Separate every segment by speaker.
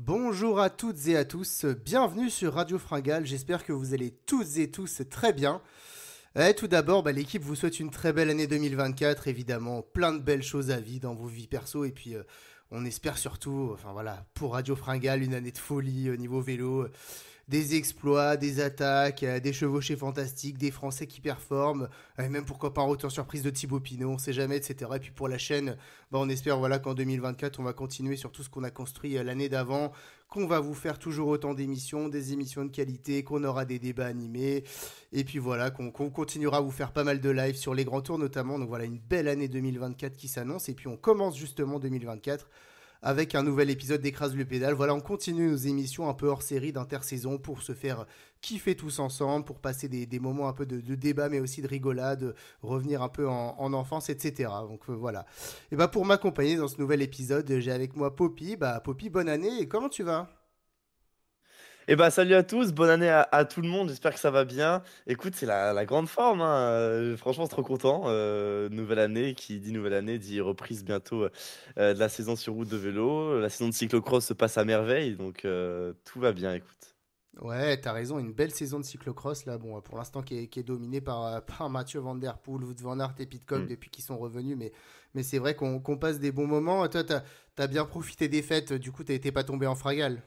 Speaker 1: Bonjour à toutes et à tous, bienvenue sur Radio Fringale, j'espère que vous allez toutes et tous très bien. Tout d'abord, l'équipe vous souhaite une très belle année 2024, évidemment, plein de belles choses à vivre dans vos vies perso, et puis on espère surtout, enfin voilà, pour Radio Fringale, une année de folie au niveau vélo, des exploits, des attaques, des chevauchés fantastiques, des Français qui performent, et même pourquoi pas un retour surprise de Thibaut Pinot, on sait jamais, etc. Et puis pour la chaîne, on espère voilà, qu'en 2024, on va continuer sur tout ce qu'on a construit l'année d'avant, qu'on va vous faire toujours autant d'émissions, des émissions de qualité, qu'on aura des débats animés, et puis voilà, qu'on continuera à vous faire pas mal de live sur les grands tours notamment. Donc voilà, une belle année 2024 qui s'annonce, et puis on commence justement 2024 avec un nouvel épisode d'Écrase le pédale. Voilà, on continue nos émissions un peu hors série d'intersaison pour se faire kiffer tous ensemble, pour passer des moments un peu de débat, mais aussi de rigolade, revenir un peu en enfance, etc. Donc voilà. Et pour m'accompagner dans ce nouvel épisode, j'ai avec moi Poppy. Poppy, bonne année, et comment tu vas?
Speaker 2: Salut à tous, bonne année à tout le monde, j'espère que ça va bien. Écoute, c'est la grande forme, hein. Franchement, trop content. Nouvelle année, qui dit nouvelle année, dit reprise bientôt de la saison sur route de vélo. La saison de cyclocross se passe à merveille, donc tout va bien, écoute.
Speaker 1: Ouais, t'as raison, une belle saison de cyclocross là, bon, pour l'instant qui est dominée par Mathieu Van Der Poel, Wout van Aert et Pidcock
Speaker 2: Mm.
Speaker 1: depuis qu'ils sont revenus, mais c'est vrai qu'on passe des bons moments. Toi, t'as bien profité des fêtes, du coup, t'es pas tombé en fragale.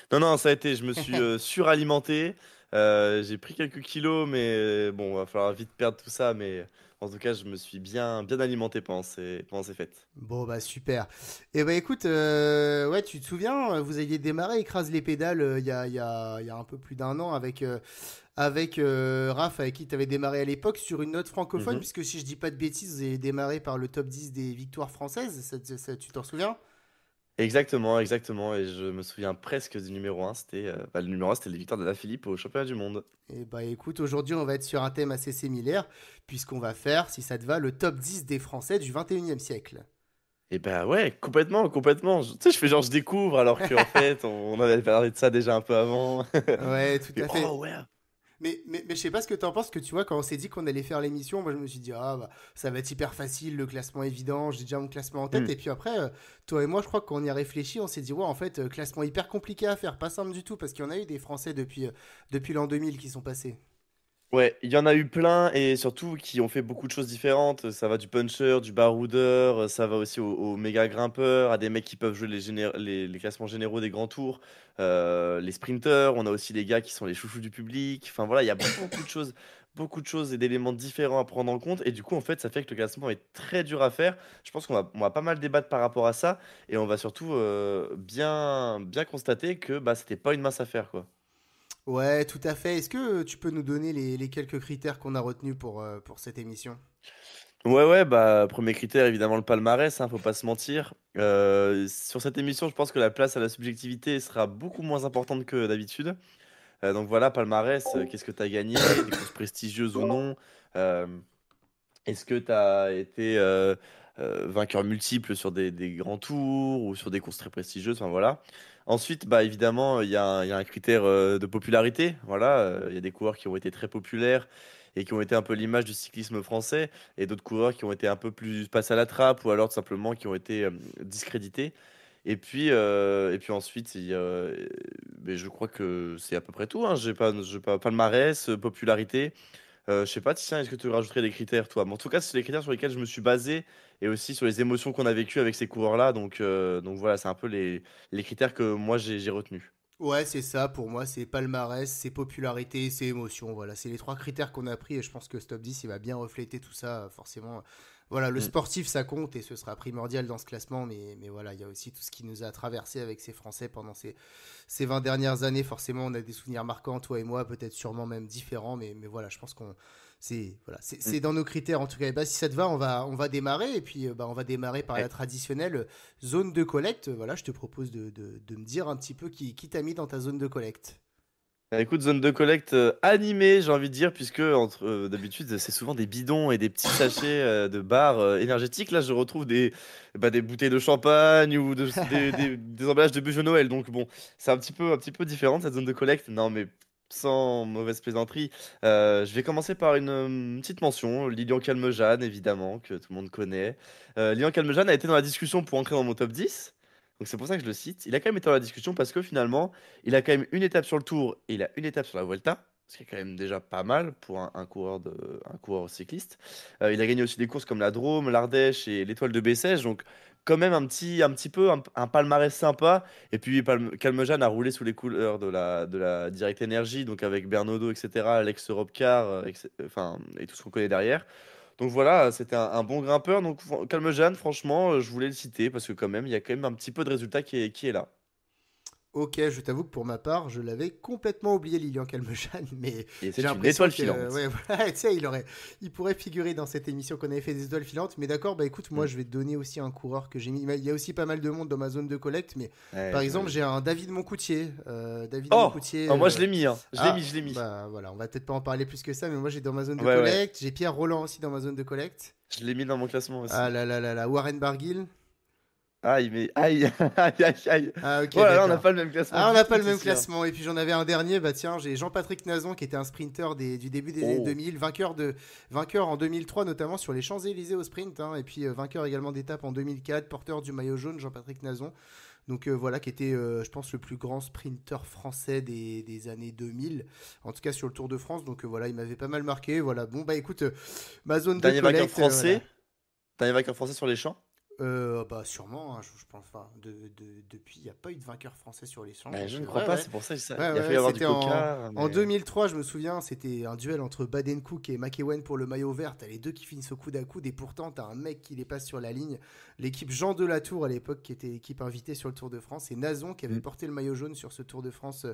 Speaker 2: Non, non, ça a été, je me suis suralimenté. J'ai pris quelques kilos, mais bon, va falloir vite perdre tout ça. Mais en tout cas, je me suis bien alimenté pendant ces fêtes.
Speaker 1: Bon, super. Et écoute, ouais, tu te souviens, vous aviez démarré Écrase les pédales il y a un peu plus d'un an avec Raph, avec qui tu avais démarré à l'époque sur une note francophone,
Speaker 2: Mhm.
Speaker 1: puisque si je dis pas de bêtises, vous avez démarré par le top 10 des victoires françaises, tu t'en souviens?
Speaker 2: Exactement, exactement. Et je me souviens presque du numéro un. Le numéro un, c'était les victoires de la Philippe au championnat du monde.
Speaker 1: Et écoute, aujourd'hui on va être sur un thème assez similaire, puisqu'on va faire, si ça te va, le top 10 des Français du 21e siècle.
Speaker 2: Et bah ouais, complètement, complètement. Tu sais, je fais genre, je découvre, alors qu'en fait, on avait parlé de ça déjà un peu avant.
Speaker 1: Ouais, tout
Speaker 2: Et
Speaker 1: à
Speaker 2: oh
Speaker 1: fait.
Speaker 2: ouais.
Speaker 1: Mais je sais pas ce que t'en penses, que tu vois, quand on s'est dit qu'on allait faire l'émission, moi je me suis dit, ça va être hyper facile, le classement évident, j'ai déjà mon classement en tête.
Speaker 2: Hmm.
Speaker 1: Et puis après, toi et moi, je crois qu'on y a réfléchi, on s'est dit, ouais, en fait, classement hyper compliqué à faire, pas simple du tout, parce qu'il y en a eu des Français depuis l'an 2000 qui sont passés.
Speaker 2: Ouais, il y en a eu plein et surtout qui ont fait beaucoup de choses différentes. Ça va du puncher, du baroudeur, ça va aussi aux méga grimpeurs, à des mecs qui peuvent jouer les classements généraux des grands tours, les sprinters. On a aussi les gars qui sont les chouchous du public. Enfin voilà, il y a beaucoup de choses et d'éléments différents à prendre en compte. Et du coup, en fait, ça fait que le classement est très dur à faire. Je pense qu'on va pas mal débattre par rapport à ça et on va surtout bien constater que bah, c'était pas une mince affaire, quoi.
Speaker 1: Ouais, tout à fait. Est-ce que tu peux nous donner les quelques critères qu'on a retenus pour cette émission?
Speaker 2: Ouais, ouais, bah, premier critère, évidemment, le palmarès, hein, faut pas se mentir. Sur cette émission, je pense que la place à la subjectivité sera beaucoup moins importante que d'habitude. Donc voilà, palmarès, qu'est-ce que tu as gagné, des courses prestigieuses ou non? Euh, Est-ce que tu as été vainqueur multiple sur des grands tours ou sur des courses très prestigieuses? Enfin voilà. Ensuite, bah, évidemment, il y a un critère de popularité. Voilà, il y a des coureurs qui ont été très populaires et qui ont été un peu l'image du cyclisme français, et d'autres coureurs qui ont été un peu plus passés à la trappe ou alors tout simplement qui ont été discrédités. Et puis ensuite, mais je crois que c'est à peu près tout, hein. J'ai pas palmarès, popularité. Je sais pas, tiens, est-ce que tu rajouterais des critères, toi? Mais en tout cas, c'est les critères sur lesquels je me suis basé et aussi sur les émotions qu'on a vécues avec ces coureurs-là. Donc voilà, c'est un peu les critères que moi j'ai retenus.
Speaker 1: Ouais, c'est ça, pour moi, c'est palmarès, c'est popularité, c'est émotion. Voilà, c'est les trois critères qu'on a pris et je pense que ce top 10 il va bien refléter tout ça, forcément. Voilà, le
Speaker 2: Mm.
Speaker 1: sportif, ça compte et ce sera primordial dans ce classement, mais voilà, il y a aussi tout ce qui nous a traversé avec ces Français pendant ces 20 dernières années. Forcément, on a des souvenirs marquants, toi et moi, peut-être sûrement même différents, mais voilà, je pense qu'on. C'est
Speaker 2: Mm.
Speaker 1: dans nos critères en tout cas. Et si ça te va, on va démarrer et puis on va démarrer par la
Speaker 2: Ouais.
Speaker 1: traditionnelle zone de collecte. Voilà, je te propose de me dire un petit peu qui t'a mis dans ta zone de collecte.
Speaker 2: Écoute, zone de collecte animée, j'ai envie de dire, puisque d'habitude, c'est souvent des bidons et des petits sachets de barres énergétiques. Là, je retrouve des bouteilles de champagne ou des emballages de bûches de Noël. Donc bon, c'est un petit peu différent cette zone de collecte. Non, mais sans mauvaise plaisanterie, je vais commencer par une petite mention. Lilian Calmejane, évidemment, que tout le monde connaît. Lilian Calmejane a été dans la discussion pour entrer dans mon top 10. Donc c'est pour ça que je le cite. Il a quand même été dans la discussion parce que finalement, il a quand même une étape sur le Tour et il a une étape sur la Vuelta, ce qui est quand même déjà pas mal pour un coureur cycliste. Il a gagné aussi des courses comme la Drôme, l'Ardèche et l'Étoile de Bessèges, donc quand même un petit peu un palmarès sympa. Et puis Calmejane a roulé sous les couleurs de la Direct Energy, donc avec Bernaudo, etc., Alex Europcar, enfin, et tout ce qu'on connaît derrière. Donc voilà, c'était un bon grimpeur. Donc Calmejane, franchement, je voulais le citer parce que quand même, il y a quand même un petit peu de résultat qui est là.
Speaker 1: Ok, je t'avoue que pour ma part, je l'avais complètement oublié Lilian Calmejane, mais
Speaker 2: Et
Speaker 1: j'ai
Speaker 2: c'est une
Speaker 1: l'impression
Speaker 2: étoile
Speaker 1: que,
Speaker 2: filante.
Speaker 1: ouais, voilà, tu sais, il pourrait figurer dans cette émission qu'on avait fait des étoiles filantes. Mais d'accord, bah écoute, moi
Speaker 2: Mm.
Speaker 1: je vais te donner aussi un coureur que j'ai mis. Il y a aussi pas mal de monde dans ma zone de collecte, mais
Speaker 2: Ouais,
Speaker 1: par exemple, j'ai
Speaker 2: j'imagine.
Speaker 1: un David Moncoutier. David
Speaker 2: Oh!
Speaker 1: Moncoutier.
Speaker 2: Oh, moi je l'ai mis, hein.
Speaker 1: Ah,
Speaker 2: Je l'ai mis.
Speaker 1: bah voilà, on va peut-être pas en parler plus que ça, mais moi j'ai dans ma zone de
Speaker 2: Ouais, ouais.
Speaker 1: collecte. J'ai Pierre Roland aussi dans ma zone de collecte.
Speaker 2: Je l'ai mis dans mon classement
Speaker 1: Ah
Speaker 2: aussi.
Speaker 1: là là là là, Warren Barguil.
Speaker 2: Aïe, mais aïe, aïe, aïe, aïe.
Speaker 1: Ah ok,
Speaker 2: Oh là là, on n'a
Speaker 1: d'accord.
Speaker 2: pas le même classement
Speaker 1: Ah, on n'a
Speaker 2: du
Speaker 1: pas
Speaker 2: tout,
Speaker 1: le même
Speaker 2: Tessia.
Speaker 1: classement. Et puis j'en avais un dernier, bah tiens, j'ai Jean-Patrick Nazon qui était un sprinter du début des années
Speaker 2: Oh.
Speaker 1: 2000, vainqueur en 2003 notamment sur les Champs-Élysées au sprint, hein, et puis vainqueur également d'étape en 2004, porteur du maillot jaune, Jean-Patrick Nazon. Donc voilà, qui était, je pense, le plus grand sprinter français des années 2000, en tout cas sur le Tour de France. Donc voilà, il m'avait pas mal marqué. Voilà, bon bah écoute, ma zone de
Speaker 2: Dernier vainqueur
Speaker 1: collecte, voilà.
Speaker 2: français. Dernier vainqueur français sur les champs.
Speaker 1: Bah sûrement, hein, je pense. Enfin, depuis, il n'y a pas eu de vainqueur français sur les champs.
Speaker 2: Ben,
Speaker 1: Donc
Speaker 2: je ne crois
Speaker 1: ouais,
Speaker 2: pas,
Speaker 1: ouais.
Speaker 2: c'est pour ça que
Speaker 1: Ouais,
Speaker 2: il a
Speaker 1: ouais,
Speaker 2: fallu
Speaker 1: ouais,
Speaker 2: avoir du
Speaker 1: c'était
Speaker 2: coca,
Speaker 1: en
Speaker 2: mais.
Speaker 1: 2003, je me souviens, c'était un duel entre Baden-Cook et McEwen pour le maillot vert. T'as les deux qui finissent au coude à coude et pourtant t'as un mec qui les passe sur la ligne. L'équipe Jean Delatour à l'époque, qui était l'équipe invitée sur le Tour de France, et Nazon qui avait
Speaker 2: Mm.
Speaker 1: porté le maillot jaune sur ce Tour de France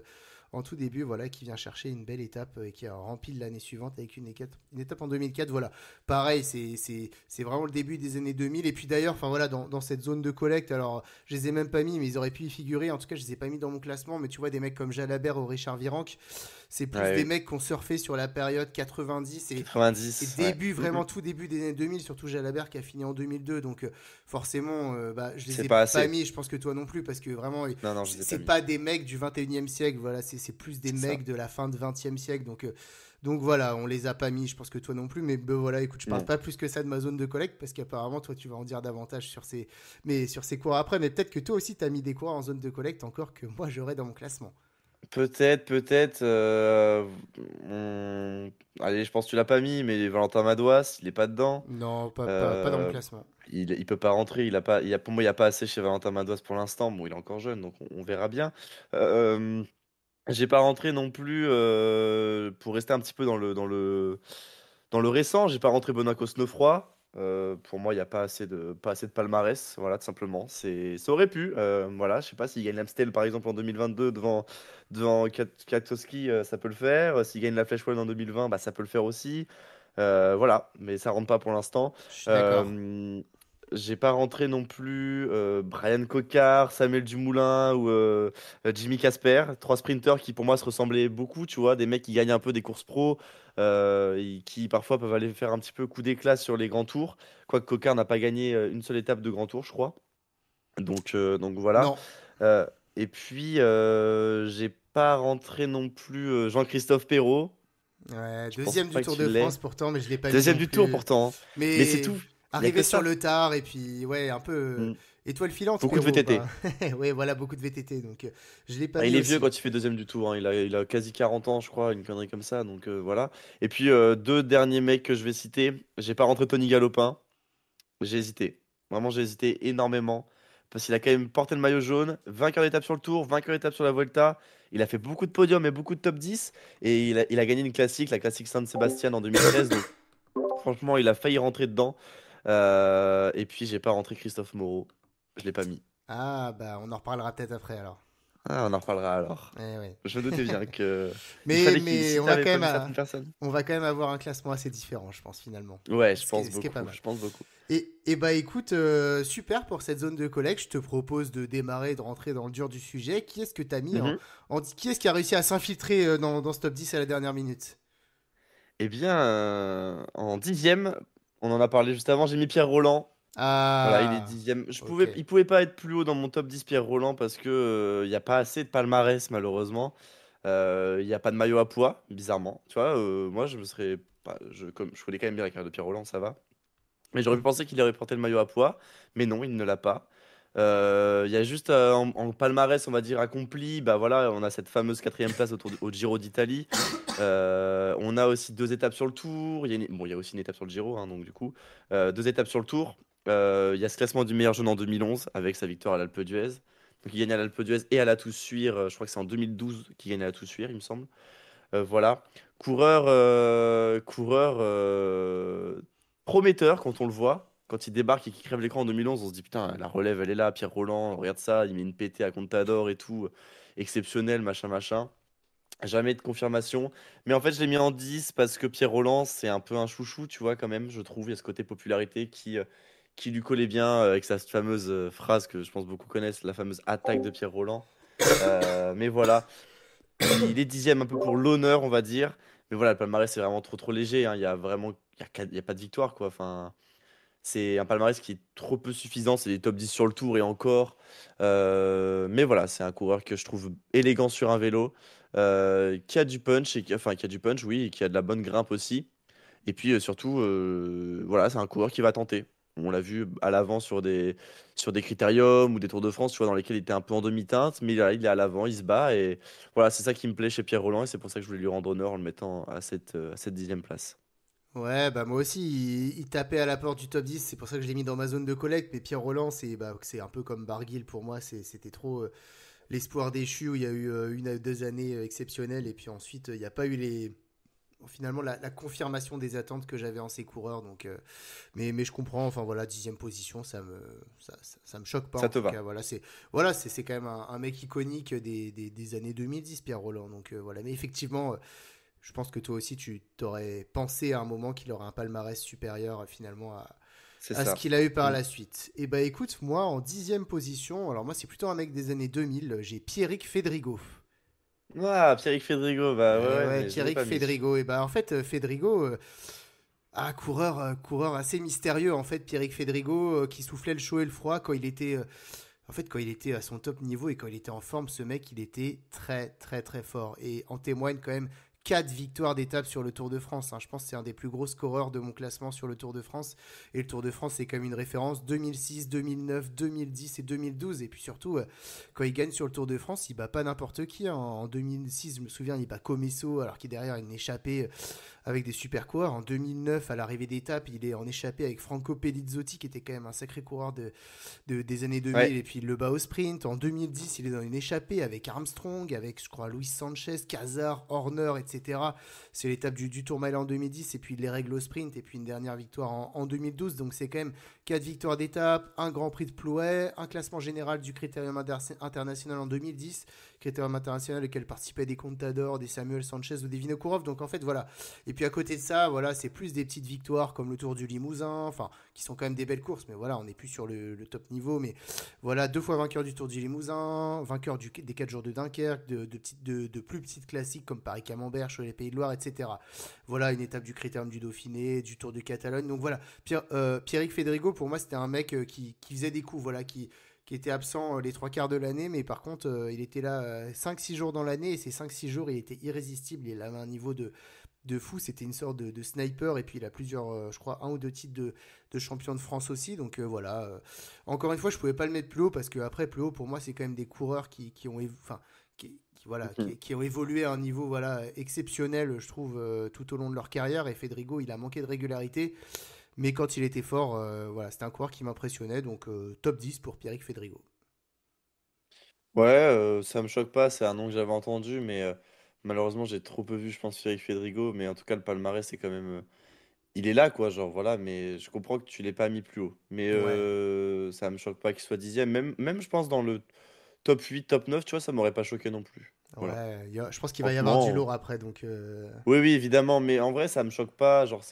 Speaker 1: en tout début, voilà, qui vient chercher une belle étape et qui a rempli l'année suivante avec une étape en 2004. Voilà, pareil, c'est vraiment le début des années 2000. Et puis d'ailleurs, enfin voilà, dans cette zone de collecte, alors je les ai même pas mis, mais ils auraient pu y figurer. En tout cas, je les ai pas mis dans mon classement. Mais tu vois, des mecs comme Jalabert ou Richard Virenque, c'est plus
Speaker 2: Ouais,
Speaker 1: des
Speaker 2: oui.
Speaker 1: mecs qui ont surfé sur la période 90 et
Speaker 2: 90, ouais.
Speaker 1: début, vraiment tout début des années 2000, surtout Jalabert qui a fini en 2002. Donc forcément, bah, je les
Speaker 2: C'est
Speaker 1: ai
Speaker 2: pas
Speaker 1: pas
Speaker 2: assez.
Speaker 1: mis, je pense que toi non plus, parce que vraiment,
Speaker 2: Non, non, je les ai pas
Speaker 1: c'est
Speaker 2: mis.
Speaker 1: pas des mecs du 21e siècle, voilà, c'est plus des
Speaker 2: C'est ça.
Speaker 1: mecs de la fin du 20e siècle. Donc voilà, on les a pas mis, je pense que toi non plus, mais ben voilà, écoute, je parle
Speaker 2: Non.
Speaker 1: pas plus que ça de ma zone de collecte, parce qu'apparemment, toi, tu vas en dire davantage sur ces cours après, mais peut-être que toi aussi, t'as mis des cours en zone de collecte encore que moi, j'aurais dans mon classement.
Speaker 2: Peut-être, peut-être. Allez, je pense que tu l'as pas mis, mais Valentin Madouas, il est pas dedans.
Speaker 1: Non, pas dans mon
Speaker 2: Euh,
Speaker 1: classement.
Speaker 2: il peut pas rentrer. Pour moi, il y a pas assez chez Valentin Madouas pour l'instant. Bon, il est encore jeune, donc on verra bien. Euh, j'ai pas rentré non plus pour rester un petit peu dans le récent. J'ai pas rentré Benoît Cosnefroy. Pour moi, il n'y a pas assez de palmarès, voilà, tout simplement. Ça aurait pu, voilà, je sais pas s'il gagne l'Amstel par exemple en 2022 devant Katowski, ça peut le faire. S'il gagne la Flèche Wallonne en 2020, bah, ça peut le faire aussi. Voilà, mais ça rentre pas pour l'instant.
Speaker 1: Je suis d'accord.
Speaker 2: Euh, j'ai pas rentré non plus Brian Cocard, Samuel Dumoulin ou Jimmy Casper, trois sprinteurs qui pour moi se ressemblaient beaucoup, tu vois, des mecs qui gagnent un peu des courses pro, et qui parfois peuvent aller faire un petit peu coup d'éclat sur les grands tours. Quoique Cocard n'a pas gagné une seule étape de grand tour, je crois. Donc voilà.
Speaker 1: Non.
Speaker 2: Euh, et puis j'ai pas rentré non plus Jean-Christophe Perrault.
Speaker 1: Ouais,
Speaker 2: Je pense
Speaker 1: deuxième du
Speaker 2: pas que
Speaker 1: Tour
Speaker 2: tu
Speaker 1: de France
Speaker 2: l'aies.
Speaker 1: pourtant, mais je l'ai pas mis
Speaker 2: Deuxième
Speaker 1: non
Speaker 2: du tour
Speaker 1: plus.
Speaker 2: pourtant, hein. Mais c'est
Speaker 1: Mais
Speaker 2: tout. Il y a
Speaker 1: arrivé
Speaker 2: que
Speaker 1: sur
Speaker 2: ça.
Speaker 1: le tard, et puis ouais, un peu
Speaker 2: Mm.
Speaker 1: étoile filante,
Speaker 2: Beaucoup de
Speaker 1: Perrault. Enfin,
Speaker 2: VTT.
Speaker 1: ouais, voilà, beaucoup de VTT, donc je l'ai pas
Speaker 2: Ah,
Speaker 1: mis
Speaker 2: il est vieux
Speaker 1: aussi.
Speaker 2: quand il fait deuxième du tour, hein. Il a quasi 40 ans, je crois, une connerie comme ça. Donc voilà. Et puis deux derniers mecs que je vais citer. J'ai pas rentré Tony Galopin. J'ai hésité. Vraiment, j'ai hésité énormément. Parce qu'il a quand même porté le maillot jaune, vainqueur d'étape sur le Tour, vainqueur d'étape sur la Vuelta. Il a fait beaucoup de podiums et beaucoup de top 10. Et il a gagné une classique, la classique Saint-Sébastien en 2013. Donc franchement, il a failli rentrer dedans. Et puis, j'ai pas rentré Christophe Moreau. Je l'ai pas mis.
Speaker 1: Ah, bah, on en reparlera peut-être après alors.
Speaker 2: Ah, on en reparlera alors.
Speaker 1: Eh ouais.
Speaker 2: Je me doutais bien que il
Speaker 1: Mais,
Speaker 2: fallait qu'il.
Speaker 1: mais
Speaker 2: Si t'avais pas mis certaines personnes.
Speaker 1: on va quand même avoir un classement assez différent, je pense, finalement.
Speaker 2: Ouais, je pense
Speaker 1: Ce qui est pas
Speaker 2: beaucoup.
Speaker 1: mal.
Speaker 2: Je pense beaucoup.
Speaker 1: Et bah écoute, super pour cette zone de collecte. Je te propose de démarrer, de rentrer dans le dur du sujet. Qui est-ce que t'as mis
Speaker 2: Mhm.
Speaker 1: qui est-ce qui a réussi à s'infiltrer dans ce top 10 à la dernière minute?
Speaker 2: Eh bien, en dixième, on en a parlé juste avant, j'ai mis Pierre Roland. Voilà, il est
Speaker 1: Ah,
Speaker 2: dixième.
Speaker 1: ok.
Speaker 2: Il pouvait pas être plus haut dans mon top 10, Pierre Roland, parce que il n'y a pas assez de palmarès, malheureusement. Il n'y a pas de maillot à poids, bizarrement. Tu vois, moi, je me serais pas, comme, je connais quand même bien la carrière de Pierre Roland, ça va. Mais j'aurais pu
Speaker 1: Mm.
Speaker 2: penser qu'il aurait porté le maillot à poids, mais non, il ne l'a pas. Il y a juste en palmarès, on va dire, accompli, bah voilà, on a cette fameuse quatrième place au Giro d'Italie. On a aussi deux étapes sur le Tour. Bon, il y a aussi une étape sur le Giro, hein, donc du coup, deux étapes sur le Tour. Il y a ce classement du meilleur jeune en 2011 avec sa victoire à l'Alpe d'Huez. Donc il gagne à l'Alpe d'Huez et à la Toussuire. Je crois que c'est en 2012 qu'il gagne à la Toussuire, il me semble. Voilà. Coureur prometteur quand on le voit. Quand il débarque et qu'il crève l'écran en 2011, on se dit putain, la relève elle est là, Pierre Roland, regarde ça, il met une pétée à Contador et tout, exceptionnel, machin, machin. Jamais de confirmation. Mais en fait, je l'ai mis en 10 parce que Pierre Roland, c'est un peu un chouchou, tu vois, quand même, je trouve. Il y a ce côté popularité qui lui collait bien avec sa fameuse phrase que je pense beaucoup connaissent, la fameuse attaque de Pierre Roland. Mais voilà. Il est dixième un peu pour l'honneur, on va dire. Mais voilà, le palmarès, c'est vraiment trop trop léger, hein. Il y a vraiment il y a pas de victoire, quoi. Enfin, c'est un palmarès qui est trop peu suffisant. C'est des top 10 sur le tour et encore. Mais voilà, c'est un coureur que je trouve élégant sur un vélo, qui a du punch, enfin, qui a du punch, oui, et qui a de la bonne grimpe aussi. Et puis surtout, voilà, c'est un coureur qui va tenter. On l'a vu à l'avant sur des critériums ou des Tours de France, tu vois, dans lesquels il était un peu en demi-teinte, mais là, il est à l'avant, il se bat. Et voilà, c'est ça qui me plaît chez Pierre Roland, et c'est pour ça que je voulais lui rendre honneur en le mettant à cette dixième place.
Speaker 1: Ouais, bah moi aussi, il tapait à la porte du top 10, c'est pour ça que je l'ai mis dans ma zone de collecte. Mais Pierre Roland, c'est un peu comme Barguil pour moi, c'était trop l'espoir déchu où il y a eu une à deux années exceptionnelles. Et puis ensuite, il n'y a pas eu finalement la confirmation des attentes que j'avais en ces coureurs. Donc, mais je comprends, enfin voilà, dixième position, ça me choque pas
Speaker 2: Ça
Speaker 1: en
Speaker 2: te
Speaker 1: tout
Speaker 2: va.
Speaker 1: cas. C'est quand même un mec iconique des années 2010, Pierre Roland. Donc voilà, mais effectivement, je pense que toi aussi, tu t'aurais pensé à un moment qu'il aurait un palmarès supérieur finalement
Speaker 2: C'est
Speaker 1: à ce
Speaker 2: ça.
Speaker 1: qu'il a eu par
Speaker 2: Mm.
Speaker 1: la suite. Et bah écoute, moi en dixième position, alors moi c'est plutôt un mec des années 2000, j'ai Pierrick Fedrigo.
Speaker 2: Ah, Pierrick Fedrigo, bah ouais,
Speaker 1: Et
Speaker 2: ouais,
Speaker 1: ouais,
Speaker 2: mais je l'ai
Speaker 1: Pierrick
Speaker 2: pas mis.
Speaker 1: Fedrigo. Et bah en fait, Fedrigo, coureur assez mystérieux en fait, Pierrick Fedrigo, qui soufflait le chaud et le froid quand il était, en fait, quand il était à son top niveau et quand il était en forme, ce mec, il était très, très, très fort. Et en témoigne quand même 4 victoires d'étape sur le Tour de France, hein. Je pense que c'est un des plus gros scoreurs de mon classement sur le Tour de France. Et le Tour de France, c'est quand même une référence 2006, 2009, 2010 et 2012. Et puis surtout, quand il gagne sur le Tour de France, il bat pas n'importe qui, hein. En 2006, je me souviens, il bat Comesso alors qu'il est derrière une échappée avec des super coureurs. En 2009, à l'arrivée d'étape, il est en échappée avec Franco Pellizotti, qui était quand même un sacré coureur des années 2000,
Speaker 2: Ouais.
Speaker 1: et puis il le bat au sprint. En 2010, il est dans une échappée avec Armstrong, avec, je crois, Luis Sanchez, Cazard, Horner, etc. C'est l'étape du Tour Mailand en 2010, et puis il les règle au sprint, et puis une dernière victoire en 2012. Donc c'est quand même 4 victoires d'étape, un Grand Prix de Plouay, un classement général du Critérium International en 2010, Critérium International auquel participaient des Contador, des Samuel Sanchez ou des Vinokourov. Donc en fait, voilà. Et puis à côté de ça, voilà, c'est plus des petites victoires comme le Tour du Limousin, enfin, qui sont quand même des belles courses, mais voilà, on n'est plus sur le top niveau. Mais voilà, deux fois vainqueur du Tour du Limousin, vainqueur des 4 jours de Dunkerque, de plus petites classiques comme Paris-Camembert, Cholet Pays de Loire, etc. Voilà, une étape du Critérium du Dauphiné, du Tour de Catalogne. Donc voilà, Pierrick Fedrigo, pour moi, c'était un mec qui faisait des coups, voilà, qui était absent les trois quarts de l'année, mais par contre, il était là 5-6 jours dans l'année, et ces 5-6 jours, il était irrésistible, il avait un niveau de fou, c'était une sorte de sniper, et puis il a plusieurs, je crois, un ou deux titres de champion de France aussi, donc voilà. Encore une fois, je pouvais pas le mettre plus haut, parce que après, plus haut, pour moi, c'est quand même des coureurs qui ont, enfin, voilà,
Speaker 2: Mhm.
Speaker 1: qui ont évolué à un niveau voilà, exceptionnel, je trouve, tout au long de leur carrière, et Fedrigo, il a manqué de régularité, mais quand il était fort, voilà, c'était un coureur qui m'impressionnait, donc top 10 pour Pierrick Fedrigo.
Speaker 2: Ouais, ça me choque pas, c'est un nom que j'avais entendu, mais malheureusement, j'ai trop peu vu, je pense, Pierrick Fedrigo. Mais en tout cas, le palmarès, c'est quand même. Il est là, quoi, genre, voilà, mais je comprends que tu l'aies pas mis plus haut. Mais
Speaker 1: Ouais.
Speaker 2: ça me choque pas qu'il soit dixième. Même, je pense, dans le top 8 top 9 tu vois, ça m'aurait pas choqué non plus. Voilà.
Speaker 1: Ouais, je pense qu'il va y avoir du
Speaker 2: Franchement.
Speaker 1: lourd après, donc
Speaker 2: Oui, oui, évidemment, mais en vrai, ça me choque pas. Genre,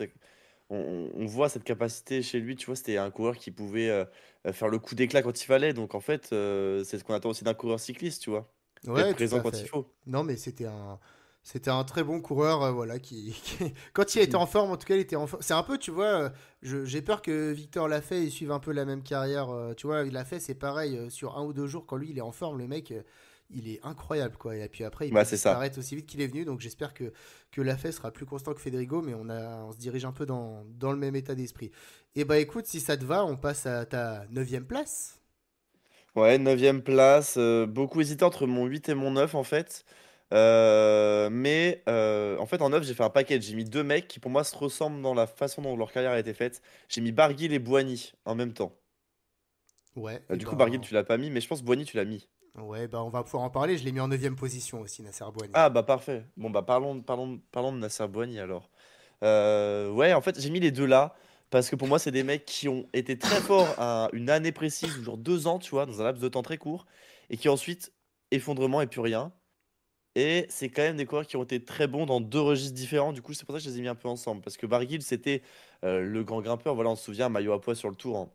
Speaker 2: on voit cette capacité chez lui, tu vois, c'était un coureur qui pouvait faire le coup d'éclat quand il fallait. Donc, en fait, c'est ce qu'on attend aussi d'un coureur cycliste, tu vois, d'être
Speaker 1: ouais, tout
Speaker 2: présent
Speaker 1: à
Speaker 2: quand il
Speaker 1: fait.
Speaker 2: faut.
Speaker 1: Non, mais c'était un très bon coureur, voilà, quand il était en forme, en tout cas, il était en forme. C'est un peu, tu vois, j'ai peur que Victor Lafay il suive un peu la même carrière. Tu vois, Lafay, c'est pareil, sur un ou deux jours, quand lui, il est en forme, le mec, il est incroyable, quoi. Et puis après, il
Speaker 2: Bah,
Speaker 1: peut
Speaker 2: c'est ça.
Speaker 1: disparaître aussi vite qu'il est venu. Donc j'espère que Lafay sera plus constant que Federico, mais on se dirige un peu dans le même état d'esprit. Et bah écoute, si ça te va, on passe à ta neuvième place.
Speaker 2: Ouais, 9e place. Beaucoup hésité entre mon 8 et mon 9 en fait. En fait, en 9 j'ai fait un package. J'ai mis deux mecs qui, pour moi, se ressemblent dans la façon dont leur carrière a été faite. J'ai mis Barguil et Boigny en même temps.
Speaker 1: Ouais, et
Speaker 2: Du coup, Barguil,
Speaker 1: ben,
Speaker 2: tu l'as pas mis, mais je pense Boigny, tu l'as mis.
Speaker 1: ouais, bah on va pouvoir en parler. Je l'ai mis en neuvième position aussi, Nasser Bouani.
Speaker 2: Ah, bah parfait. Bon, bah parlons de Nasser Boigny alors. Ouais, en fait, j'ai mis les deux là parce que pour moi, c'est des mecs qui ont été très forts à une année précise ou genre 2 ans, tu vois, dans un laps de temps très court, et qui ensuite, effondrement et plus rien. Et c'est quand même des coureurs qui ont été très bons dans deux registres différents. Du coup, c'est pour ça que je les ai mis un peu ensemble. Parce que Barguil, c'était le grand grimpeur. Voilà, on se souvient, maillot à pois sur le tour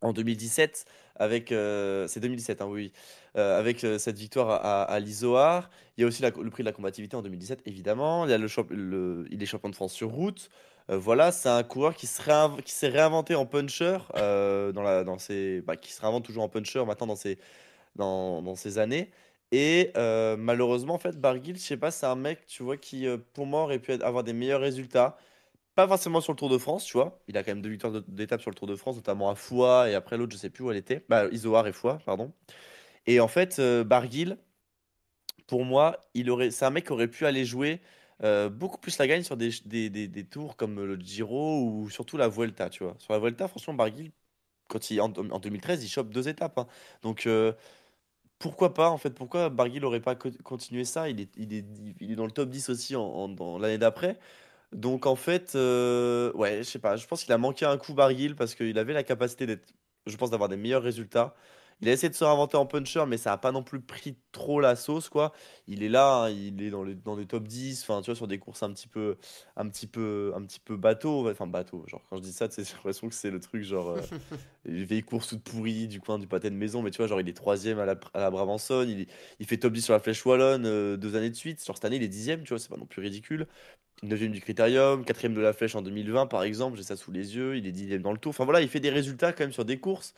Speaker 2: en 2017. Avec, c'est 2017, hein, oui. Oui. Avec cette victoire à l'Izoard. Il y a aussi le prix de la combativité en 2017, évidemment. Il y a il est champion de France sur route. Voilà, c'est un coureur qui s'est réinventé en puncher qui se réinvente toujours en puncher maintenant dans ces années. Et malheureusement, en fait, Barguil, je sais pas, c'est un mec, tu vois, qui, pour moi, aurait pu avoir des meilleurs résultats. Pas forcément sur le Tour de France, tu vois. Il a quand même deux victoires d'étape sur le Tour de France, notamment à Foix et après l'autre, je sais plus où elle était. Bah, Izoard et Foix, pardon. Et en fait, Barguil, pour moi, c'est un mec qui aurait pu aller jouer beaucoup plus la gagne sur des tours comme le Giro ou surtout la Vuelta, tu vois. Sur la Vuelta, franchement, Barguil, en 2013, il chope deux étapes, hein. Donc, pourquoi pas, en fait? Pourquoi Barguil n'aurait pas continué ça? Il est dans le top 10 aussi dans l'année d'après. Donc, en fait, ouais, je sais pas. Je pense qu'il a manqué un coup Barguil parce qu'il avait la capacité je pense, d'avoir des meilleurs résultats. Il a essayé de se réinventer en puncher, mais ça a pas non plus pris trop la sauce, quoi. Il est là, hein, il est dans les top 10, enfin, tu vois, sur des courses un petit peu bateau. Ouais, enfin, bateau. Genre, quand je dis ça, tu sais, j'ai l'impression que c'est le truc, genre. Les vieilles courses toutes pourries du coin du pâté de maison, mais tu vois, genre il est troisième à la Brabançonne, il fait top 10 sur la Flèche Wallonne 2 années de suite. Sur cette année, il est dixième, tu vois, c'est pas non plus ridicule. Neuvième du Critérium, quatrième de la Flèche en 2020, par exemple, j'ai ça sous les yeux, il est dixième dans le Tour. Enfin voilà, il fait des résultats quand même sur des courses.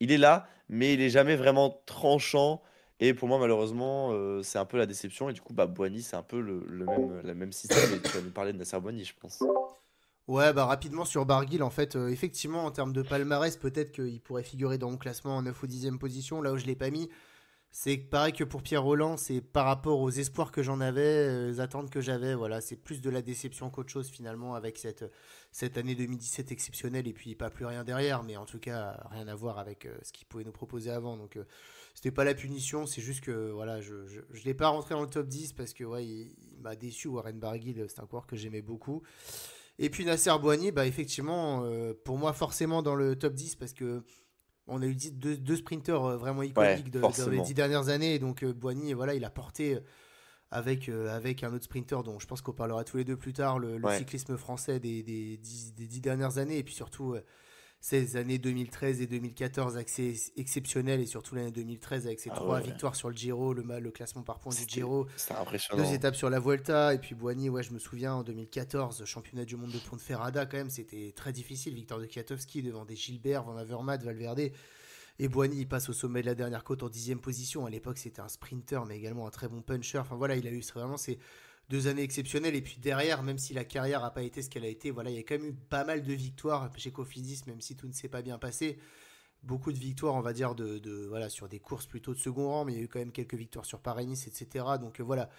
Speaker 2: Il est là, mais il est jamais vraiment tranchant. Et pour moi, malheureusement, c'est un peu la déception. Et du coup, bah, Boigny, c'est un peu le même système. Et tu vas nous parler de Nasser Boigny, je pense.
Speaker 1: Ouais, bah rapidement sur Barguil, en fait, effectivement, en termes de palmarès, peut-être qu'il pourrait figurer dans mon classement en 9 ou 10e position, là où je l'ai pas mis. C'est pareil que pour Pierre Roland, c'est par rapport aux espoirs que j'en avais, aux attentes que j'avais. Voilà, c'est plus de la déception qu'autre chose finalement avec cette année 2017 exceptionnelle et puis pas plus rien derrière, mais en tout cas rien à voir avec ce qu'il pouvait nous proposer avant. Donc c'était pas la punition, c'est juste que voilà, je l'ai pas rentré dans le top 10 parce que ouais, il m'a déçu. Warren Barguil, c'est un coureur que j'aimais beaucoup. Et puis Nasser Boigny, bah effectivement, pour moi forcément dans le top 10 parce que on a eu deux sprinters vraiment
Speaker 2: Ouais,
Speaker 1: iconiques dans les dix
Speaker 2: forcément.
Speaker 1: dernières années. Et donc Boigny, voilà, il a porté avec un autre sprinter dont je pense qu'on parlera tous les deux plus tard, le
Speaker 2: Ouais.
Speaker 1: cyclisme français des 10 dernières années. Et puis surtout ces années 2013 et 2014 assez exceptionnelles. Et surtout l'année 2013 avec ses
Speaker 2: Ah
Speaker 1: trois
Speaker 2: ouais,
Speaker 1: victoires sur le Giro, le classement par points du Giro,
Speaker 2: c'était
Speaker 1: deux
Speaker 2: impressionnant.
Speaker 1: étapes sur la Vuelta. Et puis Boigny, ouais, je me souviens en 2014, championnat du monde de Ponteferrada, quand même, c'était très difficile. Victoire de Kwiatkowski devant des Gilbert, Van Avermaet, Valverde. Et Boigny, il passe au sommet de la dernière côte en 10e position. À l'époque, c'était un sprinter, mais également un très bon puncher. Enfin voilà, il a eu vraiment ces 2 années exceptionnelles. Et puis derrière, même si la carrière n'a pas été ce qu'elle a été, voilà, il y a quand même eu pas mal de victoires chez Cofidis, même si tout ne s'est pas bien passé. Beaucoup de victoires, on va dire, voilà, sur des courses plutôt de second rang, mais il y a eu quand même quelques victoires sur Paris-Nice, etc. Donc voilà,